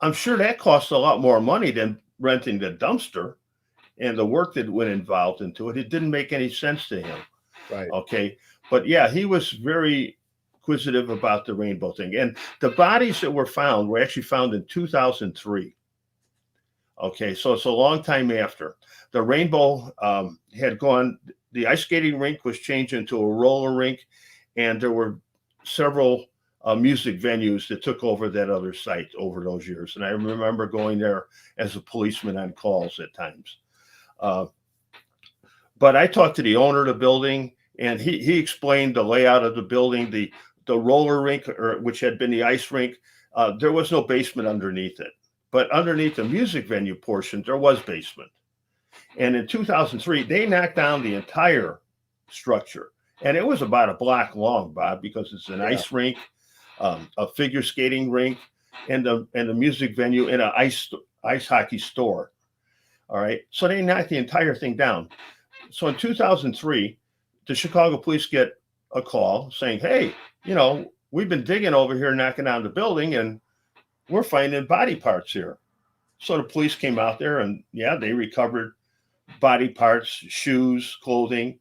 S2: I'm sure that costs a lot more money than renting the dumpster and the work that went involved into it. It didn't make any sense to him.
S1: Right.
S2: Okay. But yeah, he was very inquisitive about the Rainbow thing. And the bodies that were found were actually found in 2003. Okay. So it's a long time after. The Rainbow had gone, the ice skating rink was changed into a roller rink, and there were several music venues that took over that other site over those years. And I remember going there as a policeman on calls at times. But I talked to the owner of the building, and he explained the layout of the building, the roller rink, which had been the ice rink. There was no basement underneath it, but underneath the music venue portion, there was basement. And in 2003, they knocked down the entire structure. And it was about a block long, Bob, because it's an ice rink, a figure skating rink, and the music venue, and an ice hockey store. All right. So they knocked the entire thing down. So in 2003, the Chicago police get a call saying, hey, we've been digging over here, knocking down the building, and we're finding body parts here. So the police came out there, and they recovered body parts, shoes, clothing.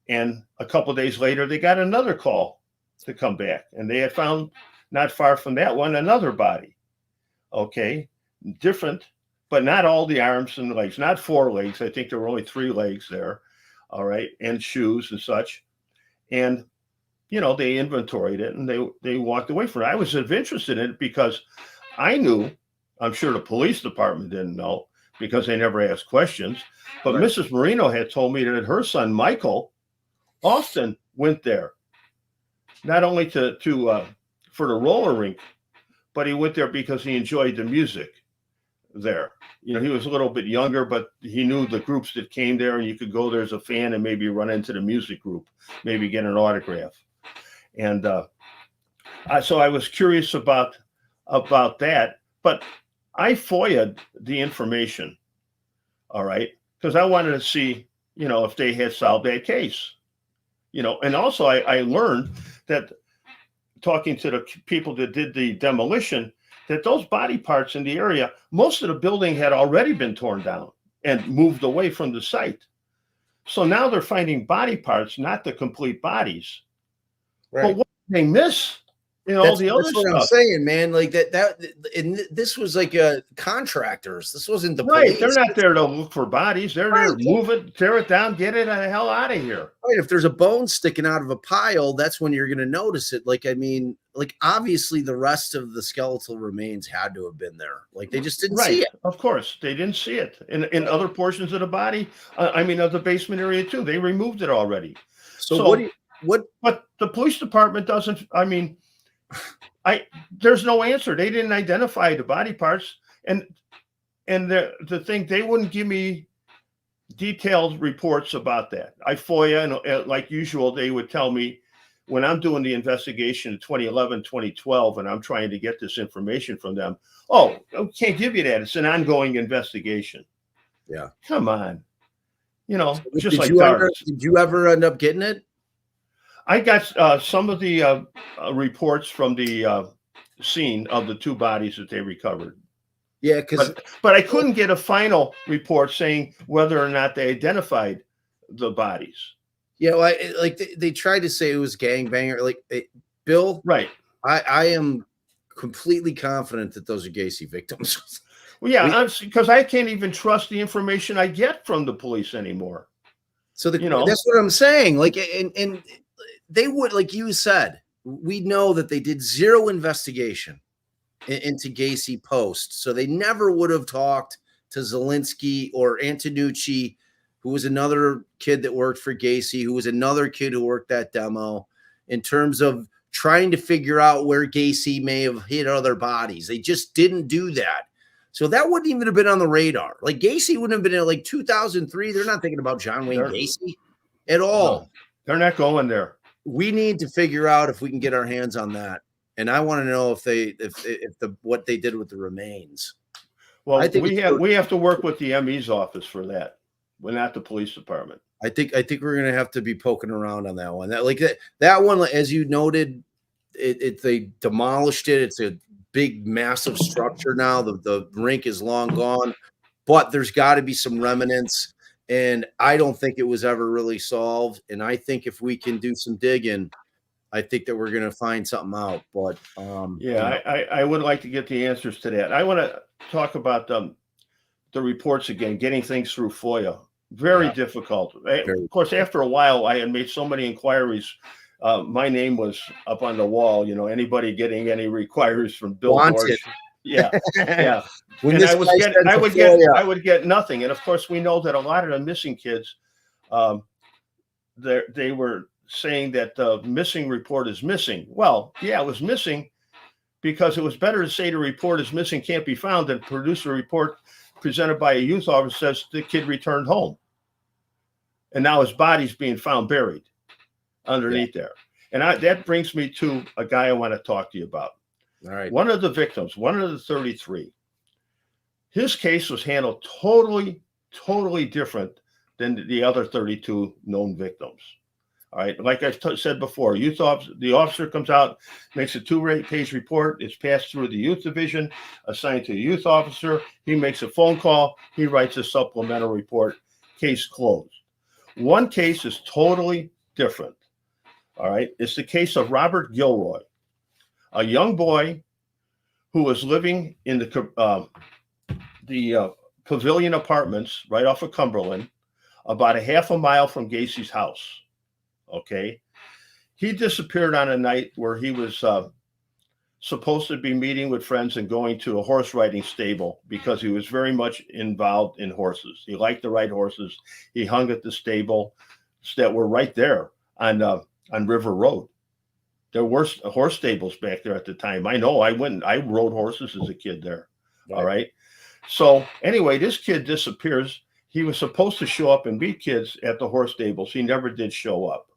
S2: And a couple of days later, they got another call to come back, and they had found, not far from that one, another body. Okay, different, but not all the arms and legs, not 4 legs. I think there were only 3 legs there. All right. And shoes and such. And, they inventoried it and they walked away from it. I was interested in it because I knew, I'm sure the police department didn't know because they never asked questions. But
S1: Right.
S2: Mrs. Marino had told me that her son, Michael, often went there, not only for the roller rink, but he went there because he enjoyed the music there. He was a little bit younger, but he knew the groups that came there, and you could go there as a fan and maybe run into the music group, maybe get an autograph. And so I was curious about that, but I FOIA'd the information, all right, because I wanted to see, if they had solved that case, and also I learned that talking to the people that did the demolition, that those body parts in the area, most of the building had already been torn down and moved away from the site. So now they're finding body parts, not the complete bodies.
S1: Right.
S2: But what did they miss in all the other
S1: that's what
S2: stuff?
S1: I'm saying, man. Like and this was like contractors. This wasn't the
S2: Right.
S1: police.
S2: They're not there to look for bodies. They're there to move it, tear it down, get it the hell out of here.
S1: Right. If there's a bone sticking out of a pile, that's when you're going to notice it. Like, I mean, like obviously the rest of the skeletal remains had to have been there. Like they just didn't see it.
S2: Of course, they didn't see it in other portions of the body. Of the basement area too. They removed it already.
S1: So what?
S2: But the police department doesn't. There's no answer. They didn't identify the body parts, and the thing, they wouldn't give me detailed reports about that. I FOIA, and like usual, they would tell me when I'm doing the investigation in 2011, 2012, and I'm trying to get this information from them. Oh, I can't give you that. It's an ongoing investigation.
S1: Yeah.
S2: Come on. Just
S1: did
S2: like
S1: did you ever end up getting it?
S2: I got some of the reports from the scene of the 2 bodies that they recovered.
S1: Yeah,
S2: but I couldn't get a final report saying whether or not they identified the bodies.
S1: Yeah, well, they tried to say it was gangbanger. Bill,
S2: right?
S1: I am completely confident that those are Gacy victims.
S2: Well, yeah, because I can't even trust the information I get from the police anymore.
S1: So that's what I'm saying. Like, and they would, like you said, we know that they did 0 investigation into Gacy post. So they never would have talked to Zelinski or Antonucci, who was another kid that worked for Gacy, who was another kid who worked that demo, in terms of trying to figure out where Gacy may have hit other bodies. They just didn't do that. So that wouldn't even have been on the radar. Like Gacy wouldn't have been in like 2003. They're not thinking about John Wayne Gacy at all.
S2: No, they're not going there.
S1: We need to figure out if we can get our hands on that. And I want to know if what they did with the remains.
S2: Well, I think we have to work with the ME's office for that. We're not the police department.
S1: I think we're gonna have to be poking around on that one. That one, as you noted, they demolished it. It's a big, massive structure now. The rink is long gone, but there's got to be some remnants. And I don't think it was ever really solved. And I think if we can do some digging, I think that we're going to find something out. But
S2: I would like to get the answers to that. I want to talk about the reports again, getting things through FOIA. Very difficult. Of course, after a while, I had made so many inquiries. My name was up on the wall. Anybody getting any inquiries from Bill Dorcsh? Yeah. And I would get nothing. And of course, we know that a lot of the missing kids, they were saying that the missing report is missing. Well, yeah, it was missing because it was better to say the report is missing, can't be found, than produce a report presented by a youth officer says the kid returned home. And now his body's being found buried underneath there. And that brings me to a guy I want to talk to you about.
S1: All right.
S2: One of the victims, one of the 33, his case was handled totally different than the other 32 known victims. All right. Like I said before, the officer comes out, makes a 2-page report. It's passed through the youth division, assigned to a youth officer. He makes a phone call. He writes a supplemental report. Case closed. One case is totally different. All right. It's the case of Robert Gilroy, a young boy who was living in the Pavilion Apartments right off of Cumberland, about a half a mile from Gacy's house. Okay. He disappeared on a night where he was supposed to be meeting with friends and going to a horse riding stable because he was very much involved in horses. He liked to ride horses. He hung at the stable that were right there on River Road. There were horse stables back there at the time. I know. I rode horses as a kid there. Right. All right. So anyway, this kid disappears. He was supposed to show up and meet kids at the horse stables. He never did show up.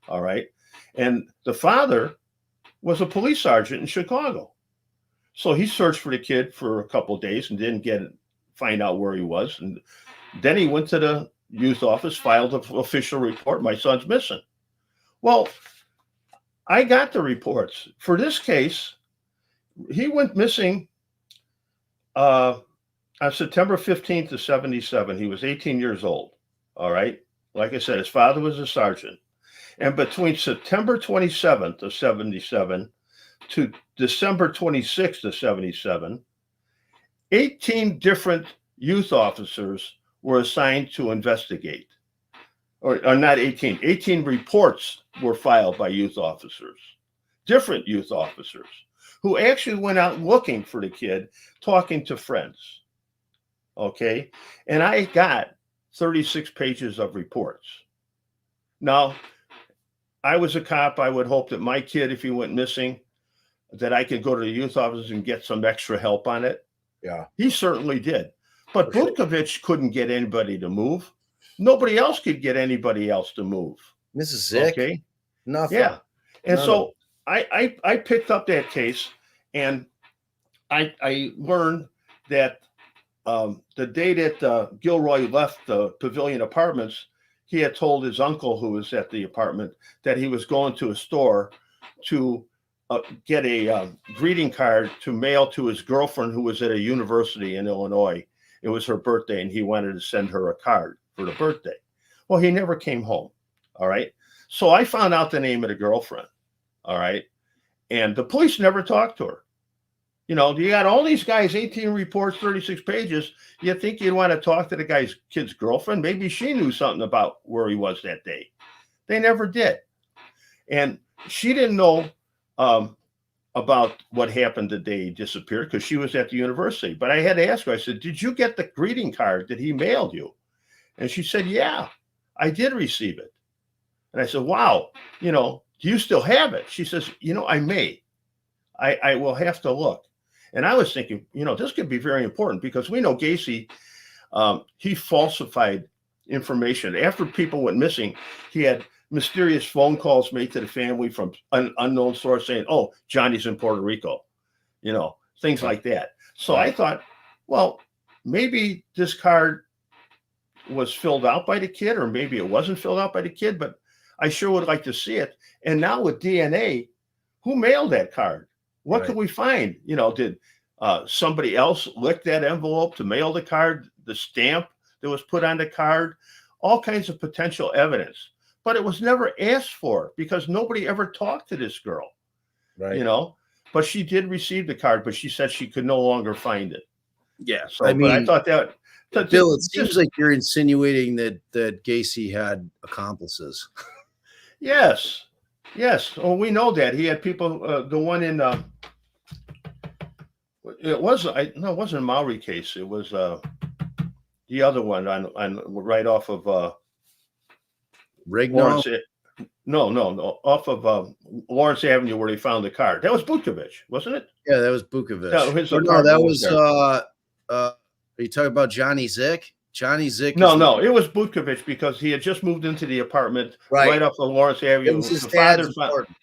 S2: All right. And the father was a police sergeant in Chicago. So he searched for the kid for a couple of days and didn't find out where he was. And then he went to the youth office, filed an official report. My son's missing. Well, I got the reports. For this case, he went missing on September 15th of 77. He was 18 years old. All right. Like I said, his father was a sergeant. And between September 27th of 77 to December 26th of 77, 18 different youth officers were assigned to investigate. Or not 18, 18 reports were filed by youth officers, different youth officers, who actually went out looking for the kid, talking to friends. Okay. And I got 36 pages of reports. Now, I was a cop. I would hope that my kid, if he went missing, that I could go to the youth office and get some extra help on it.
S1: Yeah.
S2: He certainly did. But Budkovich couldn't get anybody to move. Nobody else could get anybody else to move.
S1: Mrs. Zick?
S2: Okay.
S1: Nothing.
S2: Yeah. And so I picked up that case, and I learned that the day that Gilroy left the Pavilion Apartments, he had told his uncle, who was at the apartment, that he was going to a store to get a greeting card to mail to his girlfriend, who was at a university in Illinois. It was her birthday, and he wanted to send her a card for the birthday. Well, he never came home. All right. So I found out the name of the girlfriend. All right. And the police never talked to her. You know, you got all these guys, 18 reports, 36 pages. You think you'd want to talk to the kid's girlfriend? Maybe she knew something about where he was that day. They never did. And she didn't know about what happened the day he disappeared because she was at the university. But I had to ask her, I said, did you get the greeting card that he mailed you? And she said, yeah, I did receive it. And I said, wow, you know, do you still have it? She says, you know, I may. I will have to look. And I was thinking, you know, this could be very important because we know Gacy, he falsified information. After people went missing, he had mysterious phone calls made to the family from an unknown source saying, oh, Johnny's in Puerto Rico, you know, things like that. So I thought, well, maybe this card was filled out by the kid, or maybe it wasn't filled out by the kid, but I sure would like to see it. And now with DNA, who mailed that card? What could we find? You know, did somebody else lick that envelope to mail the card, the stamp that was put on the card, all kinds of potential evidence. But it was never asked for because nobody ever talked to this girl, you know. But she did receive the card, but she said she could no longer find it.
S1: Yeah.
S2: So I mean, I thought that.
S1: Bill, it seems like you're insinuating that Gacy had accomplices.
S2: Yes. Yes. Oh, we know that. He had people, the one in, it wasn't a Maori case. It was the other one on right off of
S1: Lawrence.
S2: No, off of Lawrence Avenue where they found the card. That was Budkovich, wasn't it?
S1: Yeah, that was Budkovich.
S2: No,
S1: that was are you talking about Johnny Zick? Johnny Zick.
S2: No, it was Budkovich because he had just moved into the apartment right off of Lawrence Avenue.
S1: It was his dad's apartment.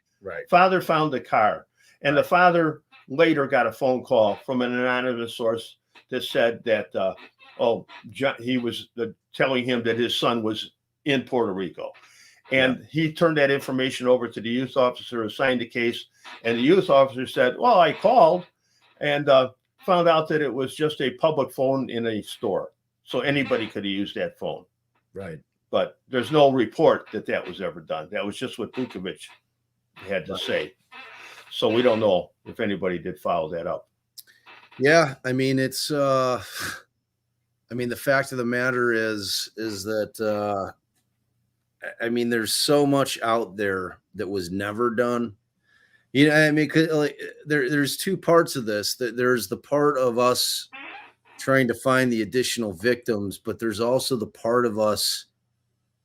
S2: Father found the car, and the father later got a phone call from an anonymous source that said that he was telling him that his son was in Puerto Rico. And he turned that information over to the youth officer, assigned the case, and the youth officer said, well, I called and found out that it was just a public phone in a store. So anybody could have used that phone.
S1: Right.
S2: But there's no report that was ever done. That was just what Budkovich had to say. So we don't know if anybody did follow that up.
S1: Yeah. I mean, it's I mean, the fact of the matter is that I mean, there's so much out there that was never done. You know, I mean, 'cause, like, there's two parts of this. There's the part of us trying to find the additional victims, but there's also the part of us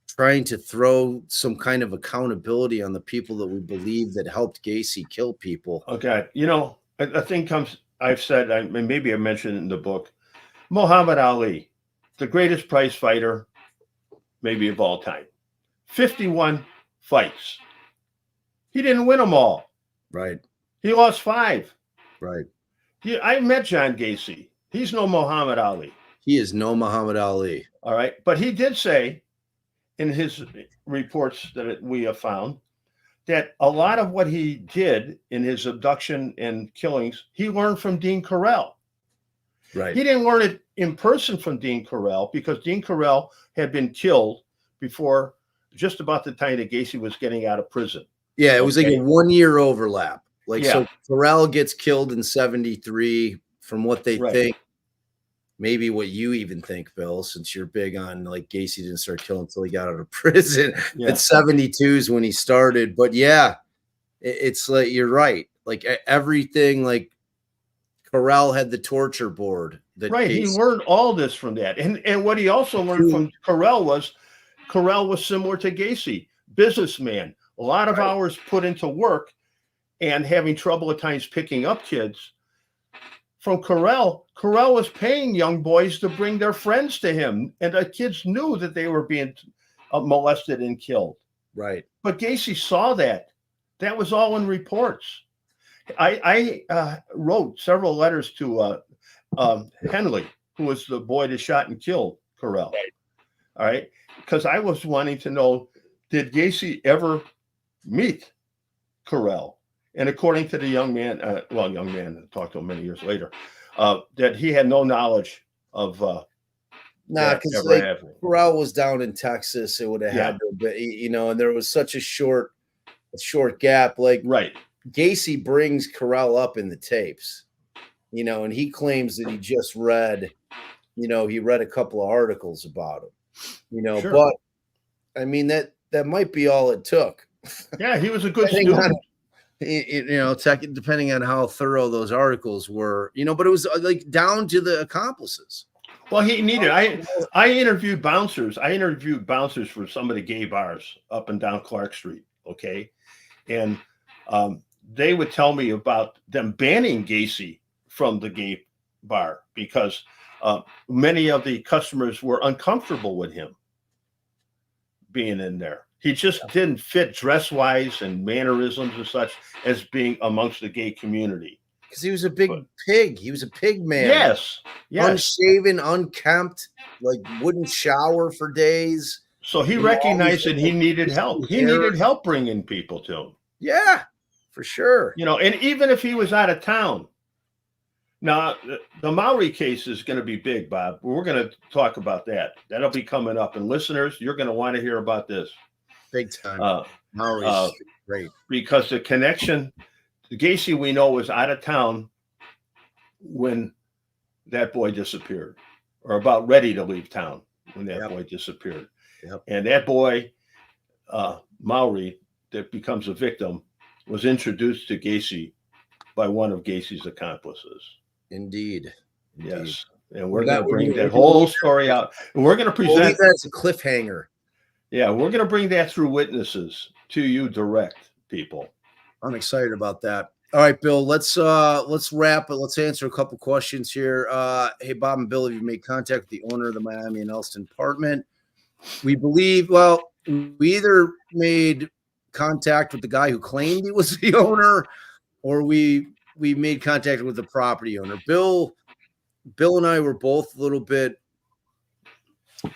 S1: trying to throw some kind of accountability on the people that we believe that helped Gacy kill people.
S2: Okay, a thing comes. I've said, maybe I mentioned it in the book. Muhammad Ali, the greatest prize fighter, maybe of all time. 51 fights. He didn't win them all.
S1: Right,
S2: He lost 5.
S1: right.
S2: I met John Gacy. He's no Muhammad Ali.
S1: He is no Muhammad Ali.
S2: All right. But he did say in his reports that we have found that a lot of what he did in his abduction and killings, he learned from Dean Carell.
S1: Right.
S2: He didn't learn it in person from Dean Carell because Dean Carell had been killed before just about the time that Gacy was getting out of prison.
S1: Yeah, it was like a 1-year overlap. Like,
S2: Yeah.
S1: so Carell gets killed in 73 from what they think. Maybe what you even think, Bill, since you're big on like Gacy didn't start killing until he got out of prison.
S2: Yeah.
S1: It's 72 is when he started. But yeah, it's like you're right. Like everything, like Carell had the torture board. That
S2: Right. He learned all this from that. And what he also learned from Carell was similar to Gacy, businessman, a lot of hours put into work and having trouble at times picking up kids. From Carell was paying young boys to bring their friends to him, and the kids knew that they were being molested and killed.
S1: Right.
S2: But Gacy saw that. That was all in reports. I wrote several letters to Henley, who was the boy that shot and killed Carell. All right, because I was wanting to know, did Gacy ever meet Carell? And according to the young man, talked to him many years later, that he had no knowledge of.
S1: Because like Carell was down in Texas, it would have had to be, and there was such a short gap. Like, Gacy brings Carell up in the tapes, and he claims that he just read, he read a couple of articles about him, but I mean that might be all it took.
S2: Yeah, he was a good student.
S1: Depending on how thorough those articles were, but it was like down to the accomplices.
S2: Well, he needed. I interviewed bouncers. I interviewed bouncers for some of the gay bars up and down Clark Street. Okay, and they would tell me about them banning Gacy from the gay bar because many of the customers were uncomfortable with him being in there. He just didn't fit dress-wise and mannerisms and such as being amongst the gay community.
S1: Because he was a big pig. He was a pig man.
S2: Yes.
S1: Unshaven, unkempt, like wouldn't shower for days.
S2: So he recognized that he needed help. He needed help bringing people to him.
S1: Yeah, for sure.
S2: And even if he was out of town. Now, the Mowry case is going to be big, Bob. We're going to talk about that. That'll be coming up. And listeners, you're going to want to hear about this.
S1: Big time. Mowry's great.
S2: Because the connection, Gacy, we know, was out of town when that boy disappeared, or about ready to leave town when that boy disappeared.
S1: Yep.
S2: And that boy, Mowry, that becomes a victim, was introduced to Gacy by one of Gacy's accomplices.
S1: Indeed.
S2: Yes. And we're going to bring that whole story out. And we're going to present
S1: that as a cliffhanger.
S2: Yeah, we're going to bring that through witnesses to you direct, people.
S1: I'm excited about that. All right, Bill, let's wrap it. Let's answer a couple questions here. Hey, Bob and Bill, have you made contact with the owner of the Miami and Elston apartment? We believe, we either made contact with the guy who claimed he was the owner, or we made contact with the property owner. Bill and I were both a little bit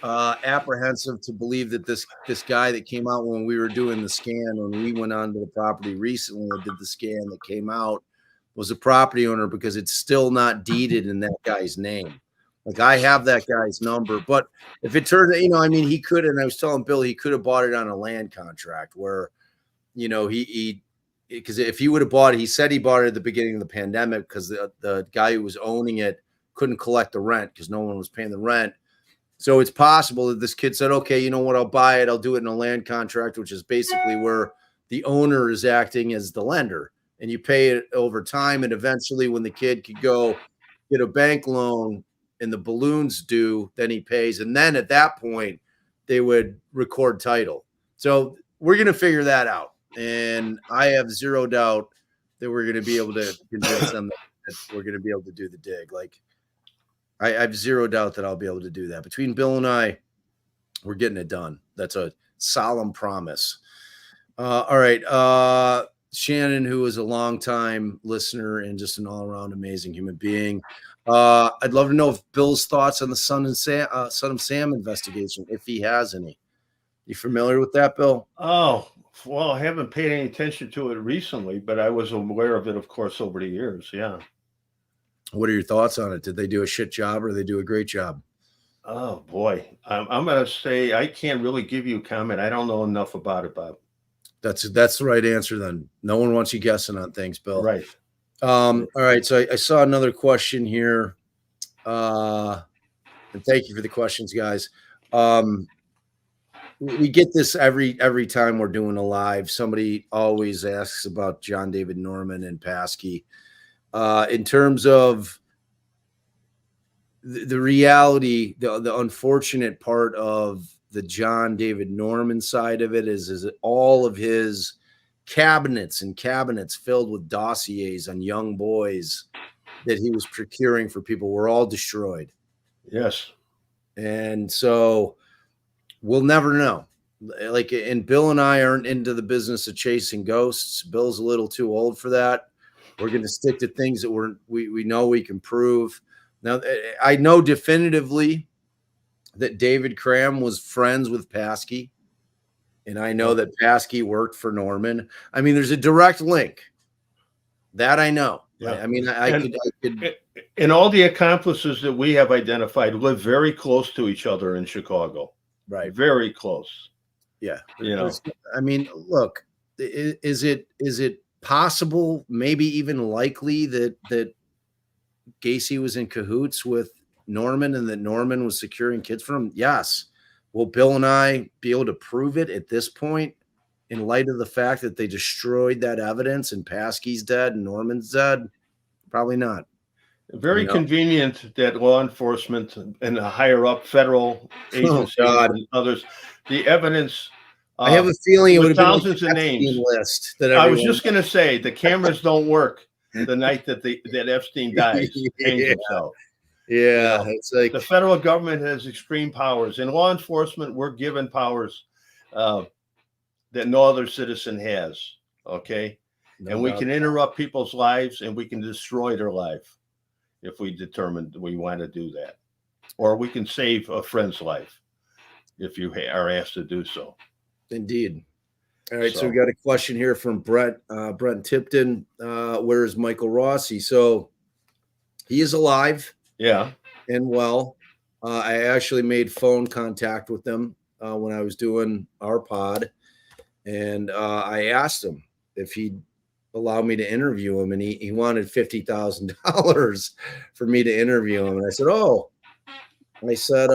S1: apprehensive to believe that this guy that came out when we were doing the scan, when we went onto the property recently and did the scan that came out, was a property owner, because it's still not deeded in that guy's name. Like, I have that guy's number, but if it turned, he could, and I was telling Bill, he could have bought it on a land contract where, because if he would have bought it, he said he bought it at the beginning of the pandemic because the guy who was owning it couldn't collect the rent because no one was paying the rent. So it's possible that this kid said, okay, you know what, I'll buy it. I'll do it in a land contract, which is basically where the owner is acting as the lender, and you pay it over time. And eventually when the kid could go get a bank loan and the balloon's due, then he pays. And then at that point, they would record title. So we're going to figure that out. And I have zero doubt that we're going to be able to convince them that we're going to be able to do the dig. Like, I have zero doubt that I'll be able to do that. Between Bill and I, we're getting it done. That's a solemn promise. All right. Shannon, who is a longtime listener and just an all-around amazing human being. I'd love to know if Bill's thoughts on the Son of Sam investigation, if he has any. You familiar with that, Bill?
S2: Oh, well, I haven't paid any attention to it recently, but I was aware of it, of course, over the years. Yeah.
S1: What are your thoughts on it? Did they do a shit job or did they do a great job?
S2: Oh, boy. I'm going to say I can't really give you a comment. I don't know enough about it, Bob.
S1: That's the right answer then. No one wants you guessing on things, Bill.
S2: Right.
S1: All right. So I saw another question here. And thank you for the questions, guys. We get this every time we're doing a live. Somebody always asks about John David Norman and Paskey. In terms of the reality, the unfortunate part of the John David Norman side of it is all of his cabinets filled with dossiers on young boys that he was procuring for people were all destroyed.
S2: Yes.
S1: And so we'll never know. Like, and Bill and I aren't into the business of chasing ghosts. Bill's a little too old for that. We're going to stick to things that we know we can prove. Now, I know definitively that David Cram was friends with Paskey, and I know that Paskey worked for Norman. I mean, there's a direct link. That I know.
S2: Yeah.
S1: I mean, I could.
S2: And all the accomplices that we have identified live very close to each other in Chicago.
S1: Right.
S2: Very close.
S1: Yeah.
S2: You know.
S1: I mean, look, is it possible, maybe even likely that Gacy was in cahoots with Norman and that Norman was securing kids for him? Yes. Will Bill and I be able to prove it at this point in light of the fact that they destroyed that evidence and Paskey's dead and Norman's dead? Probably not.
S2: Very convenient that law enforcement and the higher up federal agencies and others, the evidence.
S1: I have a feeling it would have been
S2: thousands of names.
S1: List that
S2: I was just going to say the cameras don't work the night that Epstein dies. Himself.
S1: Yeah, it's like
S2: the federal government has extreme powers. In law enforcement, we're given powers that no other citizen has. Okay, and we can interrupt people's lives and we can destroy their life if we determine we want to do that, or we can save a friend's life if you are asked to do so.
S1: Indeed. All right, so we got a question here from Brent Tipton. Where is Michael Rossi? So he is alive.
S2: Yeah.
S1: And well, I actually made phone contact with him when I was doing our pod, and I asked him if he'd allow me to interview him, and he wanted $50,000 for me to interview him. And I said,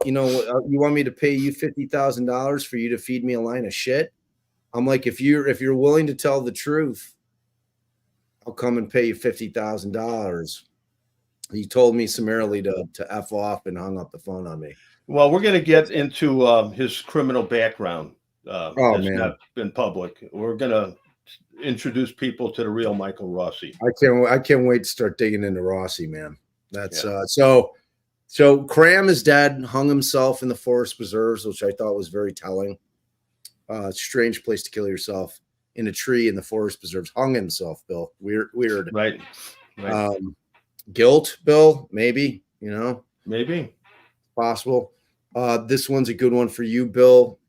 S1: you want me to pay you $50,000 for you to feed me a line of shit? I'm like, if you're willing to tell the truth, I'll come and pay you $50,000. He told me summarily to F off and hung up the phone on me.
S2: Well, we're going to get into his criminal background. That's not been public. We're going to introduce people to the real Michael Rossi.
S1: I can't wait to start digging into Rossi, man. That's so Cram is dead, hung himself in the forest preserves, which I thought was very telling. Strange place to kill yourself, in a tree in the forest preserves. Hung himself, Bill. Weird.
S2: Right.
S1: Guilt, Bill, maybe,
S2: maybe
S1: possible. This one's a good one for you, Bill.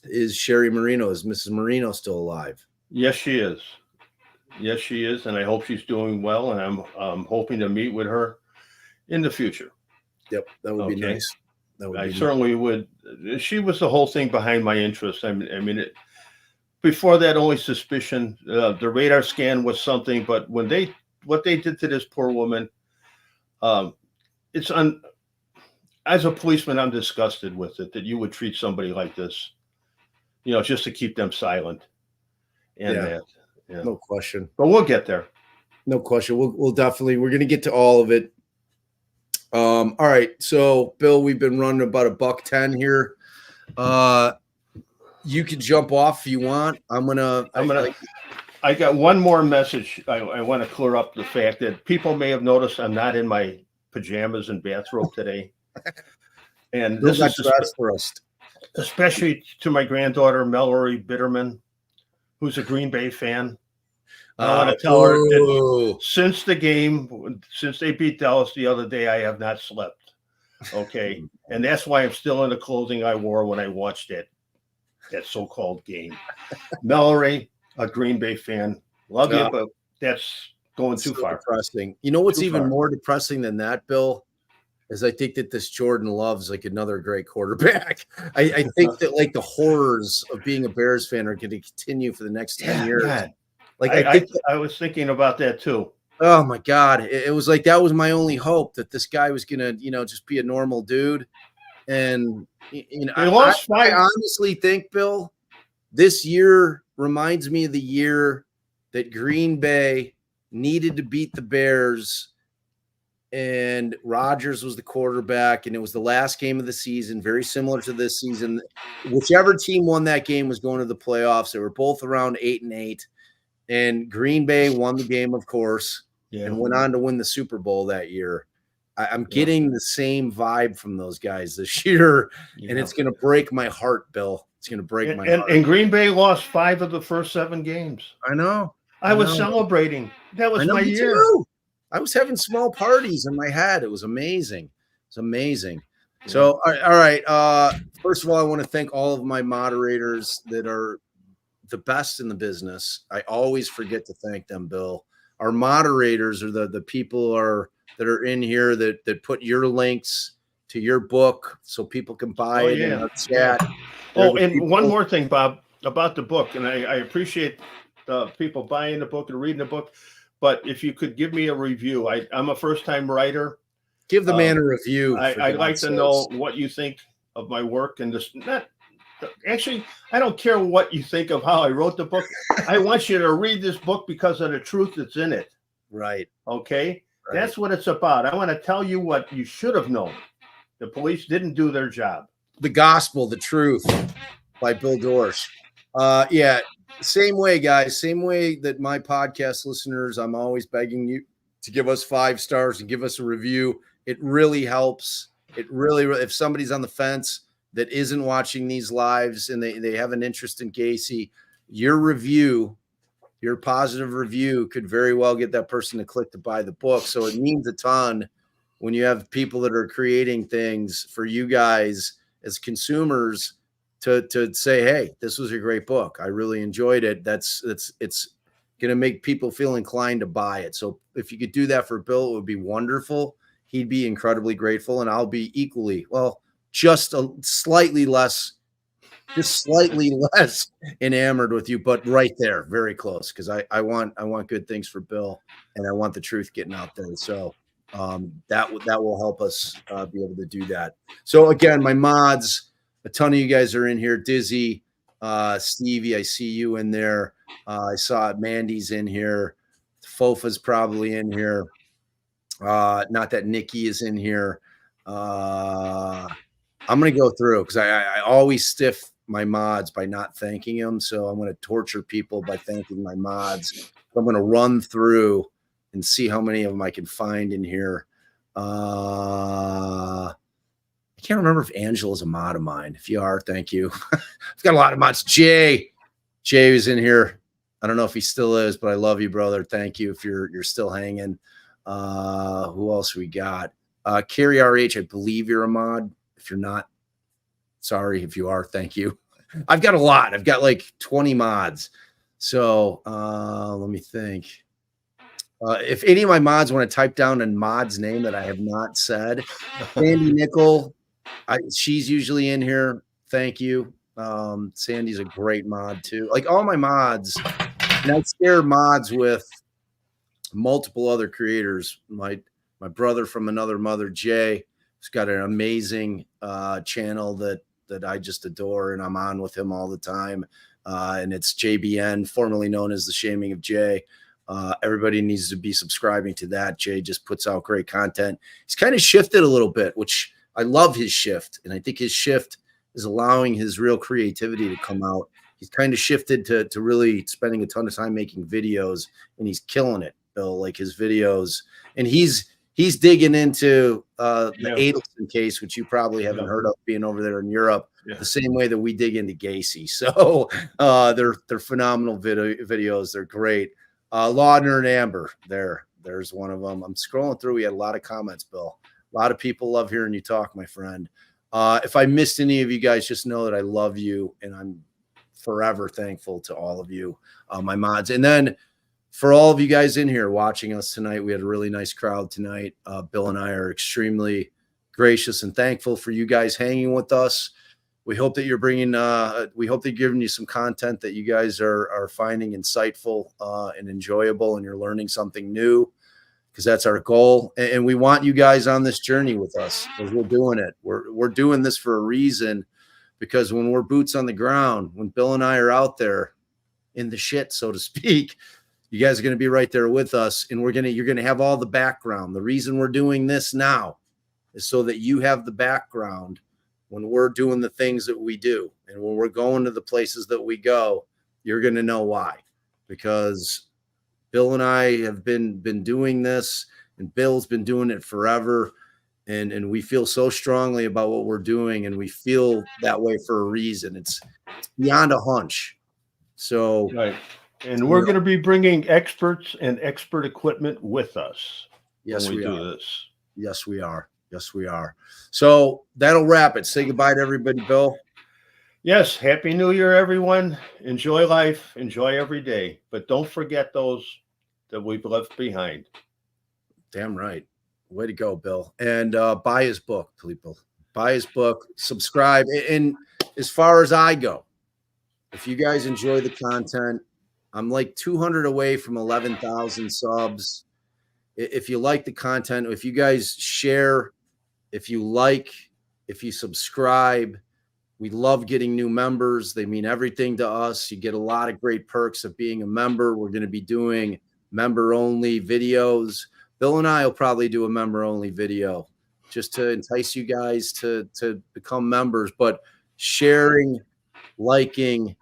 S1: Is Mrs. Marino still alive?
S2: Yes, she is. Yes, she is. And I hope she's doing well. And I'm hoping to meet with her in the future.
S1: Yep. That would be nice.
S2: I certainly would. She was the whole thing behind my interest. I mean, before that, only suspicion. The radar scan was something, but what they did to this poor woman, It's on. As a policeman, I'm disgusted with it that you would treat somebody like this, just to keep them silent. And
S1: Yeah,
S2: that, yeah.
S1: no question.
S2: But we'll get there.
S1: No question. We'll definitely, we're going to get to all of it. All right. So Bill, we've been running about $110 here. You can jump off if you want.
S2: I got one more message. I want to clear up the fact that people may have noticed I'm not in my pajamas and bathrobe today. And this is especially to my granddaughter, Mallory Bitterman, who's a Green Bay fan. I want to tell her that since the game, since they beat Dallas the other day, I have not slept. Okay. And that's why I'm still in the clothing I wore when I watched that so-called game. Mallory, a Green Bay fan. Love you, but that's going too far.
S1: Depressing. You know what's even more depressing than that, Bill? Is I think that this Jordan Love's like another great quarterback. I think that like the horrors of being a Bears fan are going to continue for the next 10 years.
S2: God.
S1: Like
S2: I was thinking about that too.
S1: Oh my God. It was like, that was my only hope, that this guy was going to, just be a normal dude. And, I honestly think, Bill, this year reminds me of the year that Green Bay needed to beat the Bears and Rodgers was the quarterback, and it was the last game of the season, very similar to this season. Whichever team won that game was going to the playoffs. They were both around 8-8, and Green Bay won the game, of course, and went on to win the Super Bowl that year. I'm getting the same vibe from those guys this year, and it's going to break my heart, Bill. It's going to break my heart.
S2: And Green Bay lost 5 of the first 7 games.
S1: I know.
S2: I was celebrating. That was my year.
S1: Too. I was having small parties in my head. It was amazing. It's amazing. So, all right. First of all, I want to thank all of my moderators that are the best in the business. I always forget to thank them, Bill. Our moderators are the people that are in here that put your links to your book so people can buy it in our chat.
S2: And one more thing, Bob, about the book. And I appreciate the people buying the book and reading the book. But if you could give me a review, I'm a first-time writer.
S1: Give the man a review.
S2: I'd like to know what you think of my work, and actually, I don't care what you think of how I wrote the book. I want you to read this book because of the truth that's in it.
S1: Right.
S2: Okay. Right. That's what it's about. I want to tell you what you should have known. The police didn't do their job.
S1: The Gospel, the Truth, by Bill Dorcsh. Same way, guys. Same way that my podcast listeners, I'm always begging you to give us 5 stars and give us a review. It really helps. It really, if somebody's on the fence that isn't watching these lives and they have an interest in Gacy, your review, your positive review could very well get that person to click to buy the book. So it means a ton when you have people that are creating things for you guys as consumers to say, hey, this was a great book. I really enjoyed it. It's going to make people feel inclined to buy it. So if you could do that for Bill, it would be wonderful. He'd be incredibly grateful, and I'll be equally, just slightly less enamored with you, but right there, very close. Cause I want good things for Bill, and I want the truth getting out there. So that will help us be able to do that. So again, my mods, a ton of you guys are in here. Dizzy, Stevie, I see you in there. I saw Mandy's in here. Fofa's probably in here. Not that Nikki is in here. I'm going to go through because I always stiff my mods by not thanking them. So I'm going to torture people by thanking my mods. I'm going to run through and see how many of them I can find in here. I can't remember if Angela's a mod of mine. If you are, thank you. I've got a lot of mods. Jay is in here. I don't know if he still is, but I love you, brother. Thank you if you're still hanging. Who else we got? Carrie RH, I believe you're a mod. If you're not, sorry. If you are, thank you. I've got a lot. I've got like 20 mods. So let me think. If any of my mods want to type down a mod's name that I have not said, Sandy Nickel, she's usually in here. Thank you. Sandy's a great mod too. Like all my mods, and I share mods with multiple other creators. My my brother from another mother, Jay, who's got an amazing channel that I just adore, and I'm on with him all the time. And it's JBN, formerly known as The Shaming of Jay. Everybody needs to be subscribing to that. Jay just puts out great content. He's kind of shifted a little bit, which I love his shift. And I think his shift is allowing his real creativity to come out. He's kind of shifted to really spending a ton of time making videos, and he's killing it, Bill, like his videos. And he's digging into the Adelson case, which you probably haven't heard of, being over there in Europe, the same way that we dig into Gacy. So they're phenomenal videos. They're great. Laudner and Amber, there's one of them. I'm scrolling through. We had a lot of comments, Bill. A lot of people love hearing you talk, my friend. If I missed any of you guys, just know that I love you, and I'm forever thankful to all of you, my mods. And then for all of you guys in here watching us tonight, we had a really nice crowd tonight. Bill and I are extremely gracious and thankful for you guys hanging with us. We hope that you're bringing, we hope that giving you some content that you guys are finding insightful and enjoyable, and you're learning something new, because that's our goal. And we want you guys on this journey with us, because we're doing it. We're doing this for a reason, because when we're boots on the ground, when Bill and I are out there in the shit, so to speak, you guys are going to be right there with us, and you're going to have all the background. The reason we're doing this now is so that you have the background when we're doing the things that we do, and when we're going to the places that we go. You're going to know why, because Bill and I have been doing this, and Bill's been doing it forever. And we feel so strongly about what we're doing, and we feel that way for a reason. It's beyond a hunch. So,
S2: right. And we're going to be bringing experts and expert equipment with us.
S1: Yes,
S2: when we do
S1: are.
S2: this.
S1: Yes, we are. Yes, we are. So that'll wrap it. Say goodbye to everybody, Bill.
S2: Yes. Happy New Year, everyone. Enjoy life. Enjoy every day. But don't forget those that we've left behind.
S1: Damn right. Way to go, Bill. And buy his book, people. Buy his book. Subscribe. And as far as I go, if you guys enjoy the content, I'm like 200 away from 11,000 subs. If you like the content, if you guys share, if you subscribe, we love getting new members. They mean everything to us. You get a lot of great perks of being a member. We're going to be doing member-only videos. Bill and I will probably do a member-only video just to entice you guys to become members. But sharing, liking,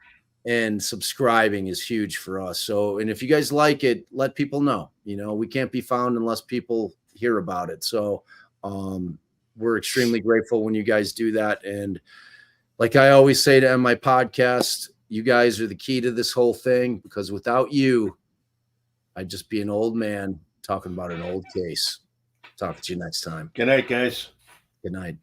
S1: and subscribing is huge for us. So, and if you guys like it, let people know. You know, we can't be found unless people hear about it. So we're extremely grateful when you guys do that. And like I always say to end my podcast, you guys are the key to this whole thing, because without you, I'd just be an old man talking about an old case. Talk to you next time.
S2: Good night, guys.
S1: Good night.